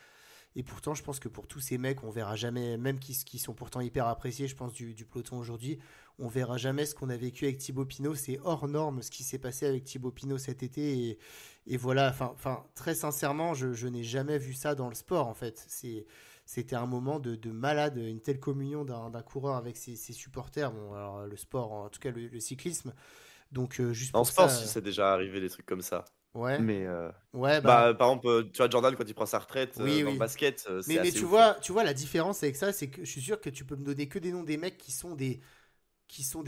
Speaker 1: Et pourtant, je pense que pour tous ces mecs, on verra jamais, même qui sont pourtant hyper appréciés, je pense, du peloton aujourd'hui, on verra jamais ce qu'on a vécu avec Thibaut Pinot. C'est hors norme ce qui s'est passé avec Thibaut Pinot cet été. Et voilà, très sincèrement, je n'ai jamais vu ça dans le sport, en fait. C'était un moment de malade, une telle communion d'un coureur avec ses supporters. Bon, alors le sport, en tout cas le cyclisme. Donc, juste
Speaker 2: En
Speaker 1: pour
Speaker 2: sport,
Speaker 1: ça,
Speaker 2: si c'est déjà arrivé des trucs comme ça.
Speaker 1: ouais.
Speaker 2: Mais
Speaker 1: Ouais,
Speaker 2: bah,
Speaker 1: bah,
Speaker 2: par exemple, tu vois, Jordan, quand il prend sa retraite
Speaker 1: oui,
Speaker 2: dans le
Speaker 1: oui.
Speaker 2: basket, c'est
Speaker 1: Mais
Speaker 2: assez ouf, hein.
Speaker 1: tu vois, la différence avec ça, c'est que je suis sûr que tu peux me donner que des noms des mecs qui sont des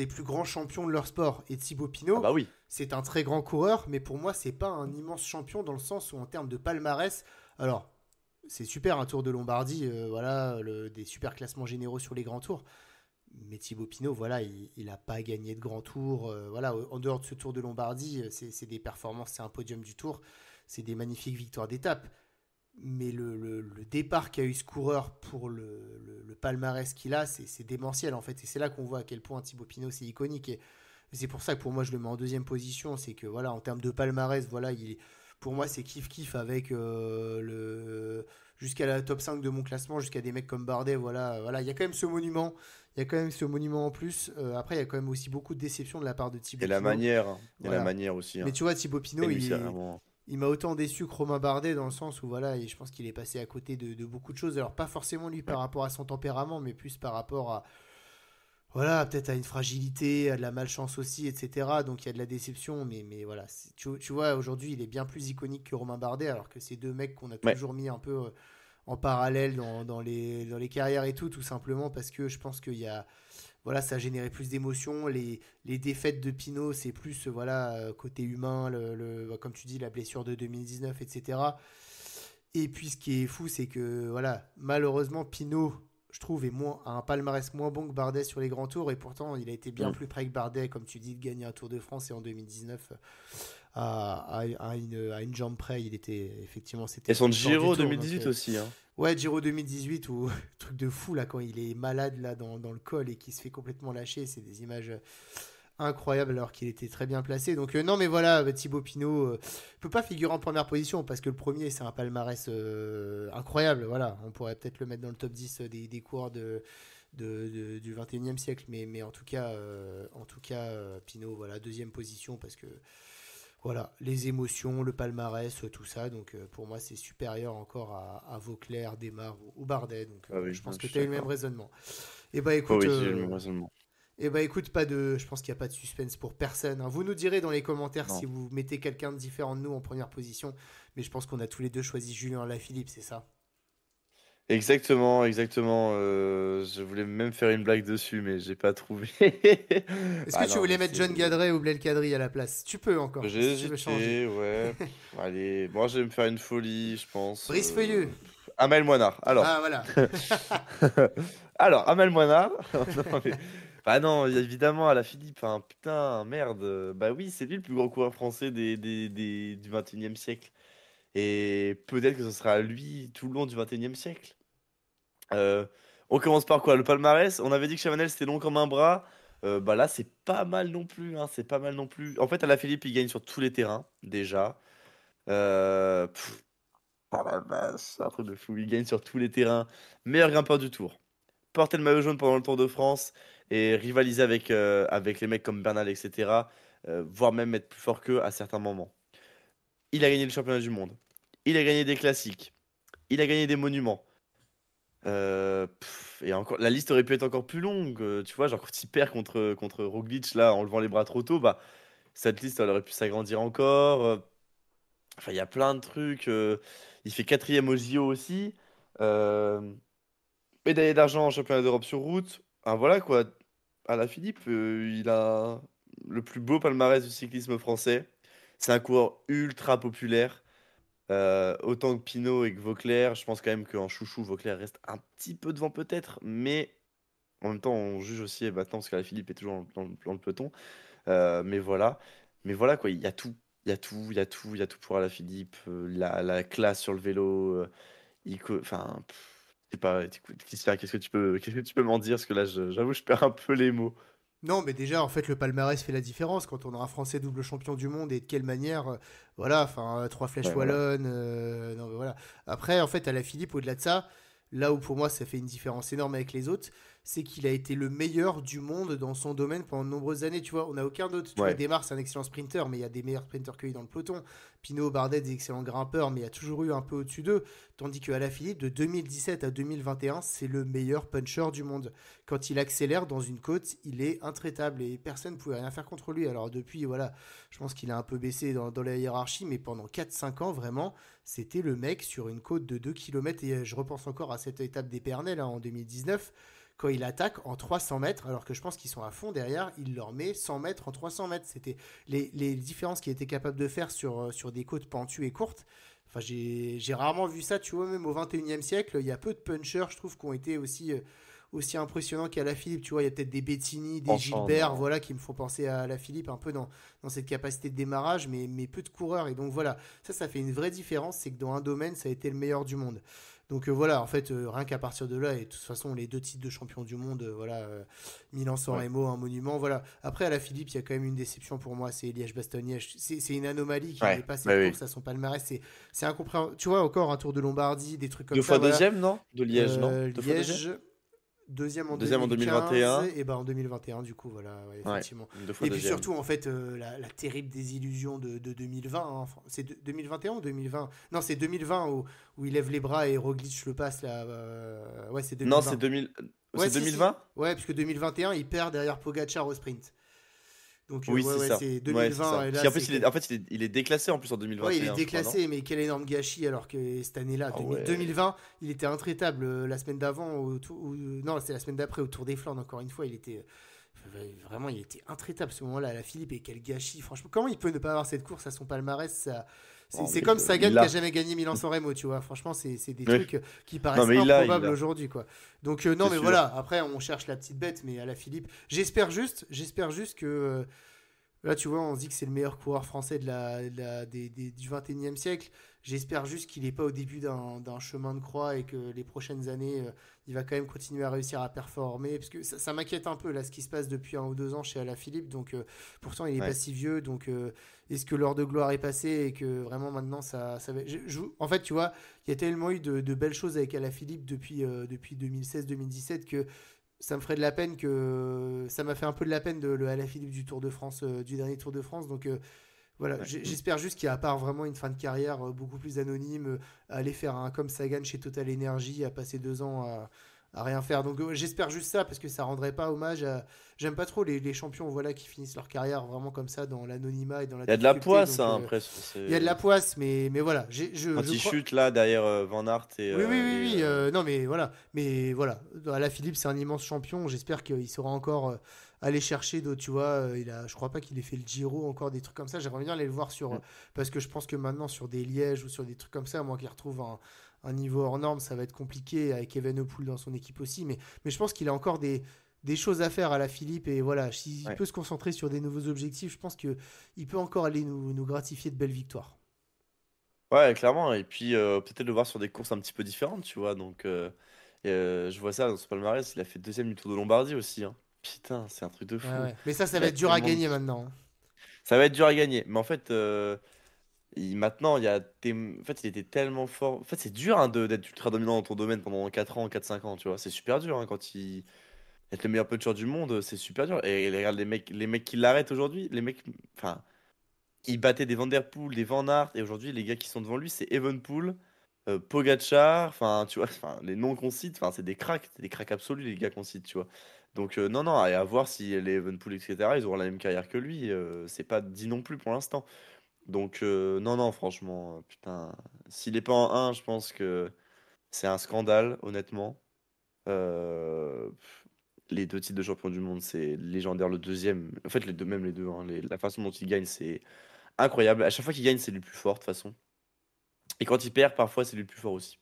Speaker 1: plus grands champions de leur sport. Et Thibaut
Speaker 2: Ah
Speaker 1: Pinot,
Speaker 2: bah oui.
Speaker 1: c'est un très grand coureur, mais pour moi, c'est pas un immense champion dans le sens où, en termes de palmarès, alors, c'est super un tour de Lombardie, voilà, des super classements généraux sur les grands tours. Mais Thibaut Pinot, voilà, il a pas gagné de grands tours. Voilà, en dehors de ce tour de Lombardie, c'est des performances, c'est un podium du tour, c'est des magnifiques victoires d'étape. Mais le départ qu'a eu ce coureur pour le palmarès qu'il a, c'est démentiel en fait. Et c'est là qu'on voit à quel point Thibaut Pinot c'est iconique. Et c'est pour ça que pour moi je le mets en deuxième position. C'est que voilà, en termes de palmarès, voilà, Pour moi, c'est kiff-kiff avec jusqu'à la top 5 de mon classement, jusqu'à des mecs comme Bardet. Voilà, voilà. Il y a quand même ce monument. Il y a quand même ce monument en plus. Après, il y a quand même aussi beaucoup de déception de la part de Thibaut
Speaker 2: Et la
Speaker 1: Pinot.
Speaker 2: manière, hein. Et la
Speaker 1: Voilà.
Speaker 2: manière aussi,
Speaker 1: Mais
Speaker 2: hein.
Speaker 1: tu vois, Thibaut
Speaker 2: Et
Speaker 1: Pinot,
Speaker 2: lui, c'est vraiment.
Speaker 1: il m'a autant déçu que Romain Bardet dans le sens où voilà, et je pense qu'il est passé à côté de beaucoup de choses. Alors pas forcément lui par
Speaker 2: Ouais.
Speaker 1: rapport à son tempérament, mais plus par rapport à voilà, peut-être à une fragilité, à de la malchance aussi, etc. Donc il y a de la déception, mais voilà, tu vois, aujourd'hui il est bien plus iconique que Romain Bardet, alors que c'est deux mecs qu'on a
Speaker 2: Ouais.
Speaker 1: toujours mis un peu en parallèle dans les carrières et tout simplement parce que je pense qu'il y a voilà, ça a généré plus d'émotions. Les défaites de Pinot, c'est plus voilà, côté humain, comme tu dis, la blessure de 2019, etc. Et puis ce qui est fou, c'est que voilà, malheureusement, Pinot, je trouve, a un palmarès moins bon que Bardet sur les grands tours. Et pourtant, il a été bien
Speaker 2: Mm.
Speaker 1: plus près que Bardet, comme tu dis, de gagner un Tour de France. Et en 2019, à une jambe près, il était effectivement, c'était
Speaker 2: Et
Speaker 1: le
Speaker 2: son
Speaker 1: plus fort du
Speaker 2: Giro
Speaker 1: tour. Donc,
Speaker 2: 2018 aussi, hein.
Speaker 1: ouais, Giro 2018 ou truc de fou là quand il est malade là dans le col et qui se fait complètement lâcher, c'est des images incroyables alors qu'il était très bien placé. Donc non mais voilà, Thibaut Pinot peut pas figurer en première position parce que le premier c'est un palmarès incroyable, voilà, on pourrait peut-être le mettre dans le top 10 des coureurs du 21e siècle mais en tout cas Pinot voilà, deuxième position parce que voilà, les émotions, le palmarès, tout ça. Donc pour moi, c'est supérieur encore à Vauclair, Desmar ou Bardet. Donc
Speaker 2: Ah oui,
Speaker 1: je
Speaker 2: non,
Speaker 1: pense
Speaker 2: je
Speaker 1: que tu
Speaker 2: suis
Speaker 1: as eu le même
Speaker 2: d'accord.
Speaker 1: raisonnement. Et bah
Speaker 2: Oh
Speaker 1: écoute,
Speaker 2: oui, j'ai le même raisonnement.
Speaker 1: pas de, je pense qu'il n'y a pas de suspense pour personne, hein. Vous nous direz dans les commentaires si
Speaker 2: Non.
Speaker 1: vous mettez quelqu'un de différent de nous en première position. Mais je pense qu'on a tous les deux choisi Julien Lafilippe, c'est ça.
Speaker 2: Exactement, exactement. Je voulais même faire une blague dessus, mais j'ai pas trouvé.
Speaker 1: Est-ce que
Speaker 2: Ah
Speaker 1: tu
Speaker 2: non, mais
Speaker 1: voulais mettre John
Speaker 2: c'est.
Speaker 1: Gadret ou Blaise Cadry à la place? Tu peux encore,
Speaker 2: J'ai
Speaker 1: si tu veux changer.
Speaker 2: hésité, ouais. Allez, moi je vais me faire une folie, je pense.
Speaker 1: Brice Feuilleux.
Speaker 2: Amel Moinard.
Speaker 1: Ah
Speaker 2: Alors.
Speaker 1: voilà.
Speaker 2: Alors, Amel Moinard. Non, mais. Ah non, évidemment, à la Philippe, hein, putain, merde. Bah oui, c'est lui le plus grand coureur français du 21e siècle. Et peut-être que ce sera lui tout le long du 21e siècle. Euh, on commence par quoi? Le palmarès? On avait dit que Chavanel c'était long comme un bras. Bah là, c'est pas mal non plus, hein, c'est pas mal non plus. En fait, Alaphilippe, il gagne sur tous les terrains, déjà. Pff, ah la vache, c'est un truc de fou. Il gagne sur tous les terrains. Meilleur grimpeur du tour. Porter le maillot jaune pendant le Tour de France et rivaliser avec les mecs comme Bernal, etc. Voire même être plus fort qu'eux à certains moments. Il a gagné le championnat du monde. Il a gagné des classiques. Il a gagné des monuments. Et encore, la liste aurait pu être encore plus longue. Tu vois, genre quand il perd contre Roglic, là, en levant les bras trop tôt, bah, cette liste, elle aurait pu s'agrandir encore. Enfin, il y a plein de trucs. Il fait quatrième au JO aussi. Euh, Médaillé d'argent en championnat d'Europe sur route. Ah, voilà quoi. Philippe, il a le plus beau palmarès du cyclisme français. C'est un coureur ultra populaire. Autant que Pinot et que Vauclair, je pense quand même qu'en chouchou, Vauclair reste un petit peu devant peut-être, mais en même temps, on juge aussi maintenant parce qu'Alaphilippe est toujours dans le peloton. Mais voilà quoi, il y a tout. Il y a tout, il y a tout, il y a tout pour Alaphilippe. La classe sur le vélo. Enfin, je sais pas, écoute, Christian, qu'est-ce que tu peux m'en dire? Parce que là, j'avoue, je perds un peu les mots.
Speaker 1: Non, mais déjà, en fait, le palmarès fait la différence quand on a un Français double champion du monde et de quelle manière. Voilà, enfin, trois flèches
Speaker 2: Ouais, voilà.
Speaker 1: wallonnes. Non, mais voilà. Après, en fait, à la Philippe, au-delà de ça, là où pour moi ça fait une différence énorme avec les autres, c'est qu'il a été le meilleur du monde dans son domaine pendant de nombreuses années. Tu vois, on n'a aucun autre. Tu vois,
Speaker 2: Ouais.
Speaker 1: Desmar, c'est un excellent sprinter, mais il y a des meilleurs sprinters que lui dans le peloton. Pinot, Bardet, des excellents grimpeurs, mais il y a toujours eu un peu au-dessus d'eux. Tandis que Alaphilippe, de 2017 à 2021, c'est le meilleur puncher du monde. Quand il accélère dans une côte, il est intraitable et personne ne pouvait rien faire contre lui. Alors depuis, voilà, je pense qu'il a un peu baissé dans la hiérarchie, mais pendant 4-5 ans, vraiment, c'était le mec sur une côte de 2 km. Et je repense encore à cette étape d'Épernay en 2019, quand il attaque en 300 mètres, alors que je pense qu'ils sont à fond derrière, il leur met 100 mètres en 300 mètres. C'était les différences qu'il était capable de faire sur des côtes pentues et courtes. Enfin, j'ai rarement vu ça, tu vois, même au 21e siècle, il y a peu de punchers, je trouve, qui ont été aussi impressionnant qu'Alaphilippe. Tu vois, il y a peut-être des Bettini, des
Speaker 2: Franchement,
Speaker 1: Gilbert,
Speaker 2: non.
Speaker 1: voilà, qui me font penser à Alaphilippe un peu dans cette capacité de démarrage, mais peu de coureurs. Et donc voilà, ça fait une vraie différence. C'est que dans un domaine, ça a été le meilleur du monde. Donc voilà, en fait, rien qu'à partir de là, et de toute façon, les deux titres de champion du monde, voilà, Milan-San
Speaker 2: Ouais.
Speaker 1: Remo, un monument, voilà. Après, à la Philippe, il y a quand même une déception pour moi, c'est Liège-Bastogne-Liège. C'est une anomalie qu'il n'ait
Speaker 2: Ouais,
Speaker 1: pas
Speaker 2: ouais,
Speaker 1: cette
Speaker 2: oui.
Speaker 1: course à son palmarès. C'est incompréhensible. Tu vois, encore un Tour de Lombardie, des trucs comme
Speaker 2: Deux
Speaker 1: ça,
Speaker 2: fois
Speaker 1: voilà.
Speaker 2: deuxième, non? De Liège, non? Deux fois deuxième?
Speaker 1: Liège, deuxième en
Speaker 2: Deuxième en
Speaker 1: 2015,
Speaker 2: 2021.
Speaker 1: et ben en 2021, du coup, voilà, ouais,
Speaker 2: Ouais,
Speaker 1: effectivement.
Speaker 2: deux fois
Speaker 1: Et puis
Speaker 2: deuxième.
Speaker 1: surtout, en fait, la terrible désillusion de 2020, hein. C'est 2021 ou 2020? Non, c'est 2020 où il lève les bras et Roglic le passe, là. Ouais, c'est
Speaker 2: Non, c'est
Speaker 1: 2020.
Speaker 2: 2000...
Speaker 1: Ouais,
Speaker 2: c'est
Speaker 1: si, si.
Speaker 2: 2020?
Speaker 1: Ouais, puisque 2021, il perd derrière Pogacar au sprint. Donc,
Speaker 2: Oui,
Speaker 1: ouais,
Speaker 2: c'est
Speaker 1: ouais,
Speaker 2: ça.
Speaker 1: c'est
Speaker 2: Ouais, c'est
Speaker 1: 2020,
Speaker 2: ça.
Speaker 1: et
Speaker 2: Parce
Speaker 1: là,
Speaker 2: qu'en
Speaker 1: c'est
Speaker 2: fait,
Speaker 1: que.
Speaker 2: il est déclassé en plus en
Speaker 1: Ouais, il est
Speaker 2: 2021, je crois, non?
Speaker 1: déclassé, mais quel énorme gâchis, alors que cette année-là,
Speaker 2: Ah ouais.
Speaker 1: 2020, il était intraitable. La semaine d'avant, non, c'est la semaine d'après, au Tour des Flandres, encore une fois, il était. Vraiment, il était intraitable ce moment-là, la Philippe, et quel gâchis. Franchement, comment il peut ne pas avoir cette course à son palmarès, ça. C'est
Speaker 2: Non,
Speaker 1: c'est
Speaker 2: mais
Speaker 1: comme
Speaker 2: il
Speaker 1: Sagan qui a
Speaker 2: l'a.
Speaker 1: jamais gagné Milan-San Remo, tu vois. Franchement, c'est des
Speaker 2: Oui.
Speaker 1: trucs qui
Speaker 2: Non,
Speaker 1: paraissent
Speaker 2: mais il
Speaker 1: improbables
Speaker 2: l'a.
Speaker 1: aujourd'hui, quoi. Donc, non,
Speaker 2: C'est
Speaker 1: mais
Speaker 2: sûr.
Speaker 1: voilà. Après, on cherche la petite bête, mais à la Philippe, j'espère juste que là, tu vois, on se dit que c'est le meilleur coureur français du 21e siècle. J'espère juste qu'il n'est pas au début d'un chemin de croix et que les prochaines années, il va quand même continuer à réussir à performer. Parce que ça m'inquiète un peu, là, ce qui se passe depuis 1 ou 2 ans chez Alaphilippe. Donc, pourtant, il n'est pas
Speaker 2: Ouais.
Speaker 1: si vieux. Donc, est-ce que l'heure de gloire est passée et que vraiment maintenant, ça va. En fait, tu vois, il y a tellement eu de belles choses avec Alaphilippe depuis 2016-2017 que ça me ferait de la peine que ça m'a fait un peu de la peine de le Alaphilippe du Tour de France, du dernier Tour de France. Donc voilà,
Speaker 2: Ouais.
Speaker 1: j'espère juste qu'il y a à part vraiment une fin de carrière beaucoup plus anonyme, à aller faire un comme Sagan chez Total Energy, à passer 2 ans à rien faire. Donc j'espère juste ça parce que ça rendrait pas hommage à. J'aime pas trop les champions, voilà, qui finissent leur carrière vraiment comme ça dans l'anonymat et dans la
Speaker 2: Il y a de la
Speaker 1: difficulté.
Speaker 2: poisse,
Speaker 1: Donc
Speaker 2: hein, après, sur
Speaker 1: il y a de la
Speaker 2: ces...
Speaker 1: poisse, mais voilà,
Speaker 2: Quand
Speaker 1: je
Speaker 2: il
Speaker 1: crois.
Speaker 2: chute là derrière Van Aert
Speaker 1: Oui, oui, oui, oui, non, mais voilà, Philippe, c'est un immense champion. J'espère qu'il saura encore aller chercher d'autres, tu vois. Je crois pas qu'il ait fait le Giro, encore des trucs comme ça. J'aimerais bien aller le voir
Speaker 2: Mm.
Speaker 1: parce que je pense que maintenant sur des Lièges ou sur des trucs comme ça, moi qui retrouve un niveau hors norme, ça va être compliqué avec Evenepoel dans son équipe aussi. Mais je pense qu'il a encore des choses à faire à la Philippe et voilà, s'il
Speaker 2: Ouais.
Speaker 1: peut se concentrer sur des nouveaux objectifs, je pense que il peut encore aller nous gratifier de belles victoires.
Speaker 2: Ouais, clairement. Et puis peut-être le voir sur des courses un petit peu différentes, tu vois. Donc je vois ça dans son palmarès. Il a fait deuxième du Tour de Lombardie aussi, hein. Putain, c'est un truc de
Speaker 1: Ouais,
Speaker 2: fou.
Speaker 1: ouais. Mais ça
Speaker 2: Il
Speaker 1: va
Speaker 2: a
Speaker 1: être dur à
Speaker 2: tellement de...
Speaker 1: gagner maintenant, hein.
Speaker 2: Ça va être dur à gagner. Mais en fait, maintenant, en fait, il était tellement fort. En fait, c'est dur, hein, d'être ultra dominant dans ton domaine pendant 4 ans, 4 5 ans, tu vois. C'est super dur, hein, quand il... Être le meilleur puncher du monde, c'est super dur. Et regarde les mecs qui l'arrêtent aujourd'hui, les mecs... Enfin, il battait des Van Der Poel, des Van Aert, et aujourd'hui, les gars qui sont devant lui, c'est Evenepoel, Pogacar, enfin, tu vois, enfin, les noms qu'on cite, enfin, c'est des cracks absolus, les gars qu'on cite, tu vois. Donc, non, non, et à voir si les Evenepoel, etc., ils auront la même carrière que lui, c'est pas dit non plus pour l'instant. Donc, non, non, franchement, putain, s'il est pas en un, je pense que c'est un scandale, honnêtement. Les deux titres de champion du monde, c'est légendaire. Le deuxième, en fait, les deux, même les deux, hein, la façon dont il gagne, c'est incroyable. À chaque fois qu'il gagne, c'est lui le plus fort, de toute façon. Et quand il perd, parfois, c'est lui le plus fort aussi.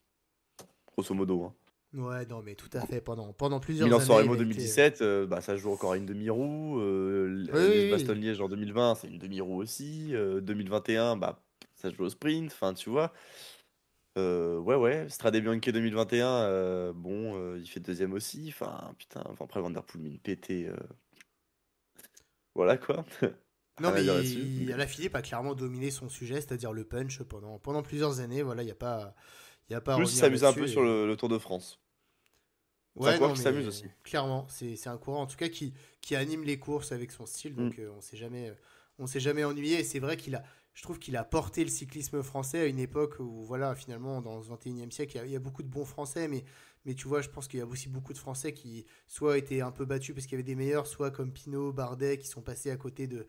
Speaker 2: Grosso modo, hein.
Speaker 1: Ouais, non, mais tout à fait. Pendant plusieurs
Speaker 2: Milan-San
Speaker 1: années, il
Speaker 2: Remo
Speaker 1: a été.
Speaker 2: 2017, bah, ça joue encore à une demi-roue.
Speaker 1: Oui, oui, oui.
Speaker 2: Liège-Bastogne-Liège en 2020, c'est une demi-roue aussi. 2021, bah, ça joue au sprint. Enfin, tu vois. Ouais, ouais. Strade Bianche 2021, bon, il fait deuxième aussi. Enfin, putain. Enfin, après, Van Der Poel, met une pété. Voilà, quoi.
Speaker 1: Non,
Speaker 2: Rien à dire là-dessus.
Speaker 1: mais Alaphilippe a clairement dominé son sujet, c'est-à-dire le punch, pendant plusieurs années. Voilà, il y a pas à
Speaker 2: Plus, il
Speaker 1: revenir
Speaker 2: s'amuse un peu
Speaker 1: là-dessus.
Speaker 2: sur le Tour de France. C'est un
Speaker 1: Ouais,
Speaker 2: coureur
Speaker 1: non,
Speaker 2: qui s'amuse
Speaker 1: mais
Speaker 2: aussi.
Speaker 1: clairement, c'est un coureur en tout cas qui anime les courses avec son style,
Speaker 2: Mm.
Speaker 1: donc on s'est jamais ennuyé. Et c'est vrai je trouve qu'il a porté le cyclisme français à une époque où, voilà, finalement, dans ce 21e siècle, il y a beaucoup de bons Français, mais tu vois, je pense qu'il y a aussi beaucoup de Français qui soit étaient un peu battus parce qu'il y avait des meilleurs, soit comme Pinot, Bardet, qui sont passés à côté de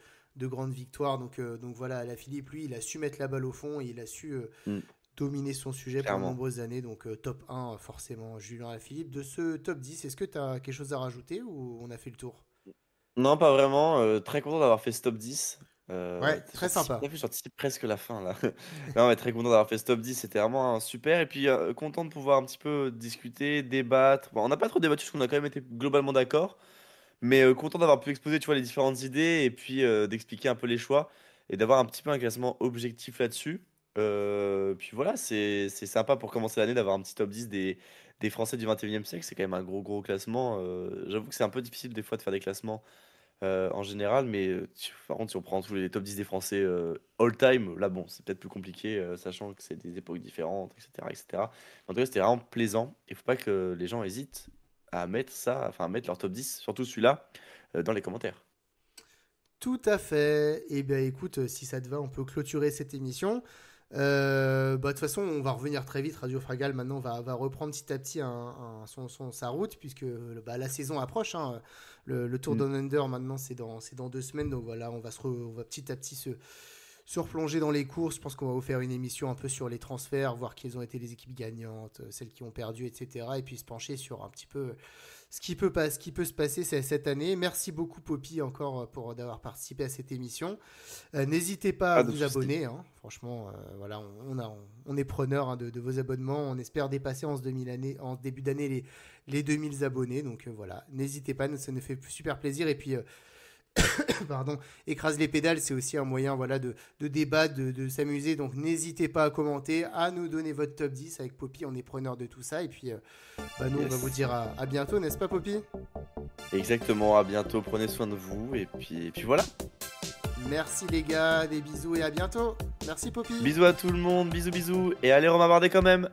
Speaker 1: grandes victoires. Donc voilà, la Philippe, lui, il a su mettre la balle au fond et il a su
Speaker 2: Mm.
Speaker 1: dominer son sujet pendant de
Speaker 2: Clairement.
Speaker 1: nombreuses années. Donc top 1, forcément, Julien Alaphilippe. De ce top 10, est-ce que tu as quelque chose à rajouter ou on a fait le tour?
Speaker 2: Non, pas vraiment. Très content d'avoir fait ce top 10.
Speaker 1: Ouais, très sympa.
Speaker 2: T'as vu, j'anticipe presque la fin là. Non, mais très content d'avoir fait ce top 10, c'était vraiment un super. Et puis content de pouvoir un petit peu discuter, débattre. Bon, on n'a pas trop débattu parce qu'on a quand même été globalement d'accord. Mais content d'avoir pu exposer, tu vois, les différentes idées et puis d'expliquer un peu les choix et d'avoir un petit peu un classement objectif là-dessus. Puis voilà, c'est sympa pour commencer l'année d'avoir un petit top 10 des Français du 21e siècle. C'est quand même un gros classement. J'avoue que c'est un peu difficile des fois de faire des classements en général, mais par contre, si on prend tous les top 10 des Français all time, là bon, c'est peut-être plus compliqué, sachant que c'est des époques différentes, etc., etc. En tout cas, c'était vraiment plaisant. Il faut pas que les gens hésitent à mettre ça, enfin à mettre leur top 10, surtout celui-là, dans les commentaires.
Speaker 1: Tout à fait. Et bien écoute, si ça te va, on peut clôturer cette émission. Bah, de toute façon, on va revenir très vite. Radio Fragal maintenant va reprendre petit à petit sa route puisque bah, la saison approche, hein. Le Tour
Speaker 2: Mm.
Speaker 1: Down Under maintenant c'est dans 2 semaines. Donc voilà, on va petit à petit se replonger dans les courses. Je pense qu'on va vous faire une émission un peu sur les transferts, voir quelles ont été les équipes gagnantes, celles qui ont perdu, etc. Et puis se pencher sur un petit peu ce qui peut se passer cette année. Merci beaucoup Poppy encore pour d'avoir participé à cette émission. N'hésitez pas à
Speaker 2: Pas de
Speaker 1: vous
Speaker 2: soucis.
Speaker 1: abonner, hein. Franchement, voilà, on est preneur, hein, de vos abonnements. On espère dépasser en début d'année les 2000 abonnés. Donc voilà, n'hésitez pas, ça nous fait super plaisir. Et puis pardon, écrase les pédales, c'est aussi un moyen, voilà, de débattre, de s'amuser. Donc n'hésitez pas à commenter, à nous donner votre top 10 avec Poppy, on est preneur de tout ça. Et puis bah, nous, on va vous
Speaker 2: Yes.
Speaker 1: dire à bientôt, n'est-ce pas Poppy?
Speaker 2: Exactement, à bientôt, prenez soin de vous, et puis voilà.
Speaker 1: Merci les gars, des bisous et à bientôt. Merci Poppy.
Speaker 2: Bisous à tout le monde, bisous, et allez Romain Bardet quand même.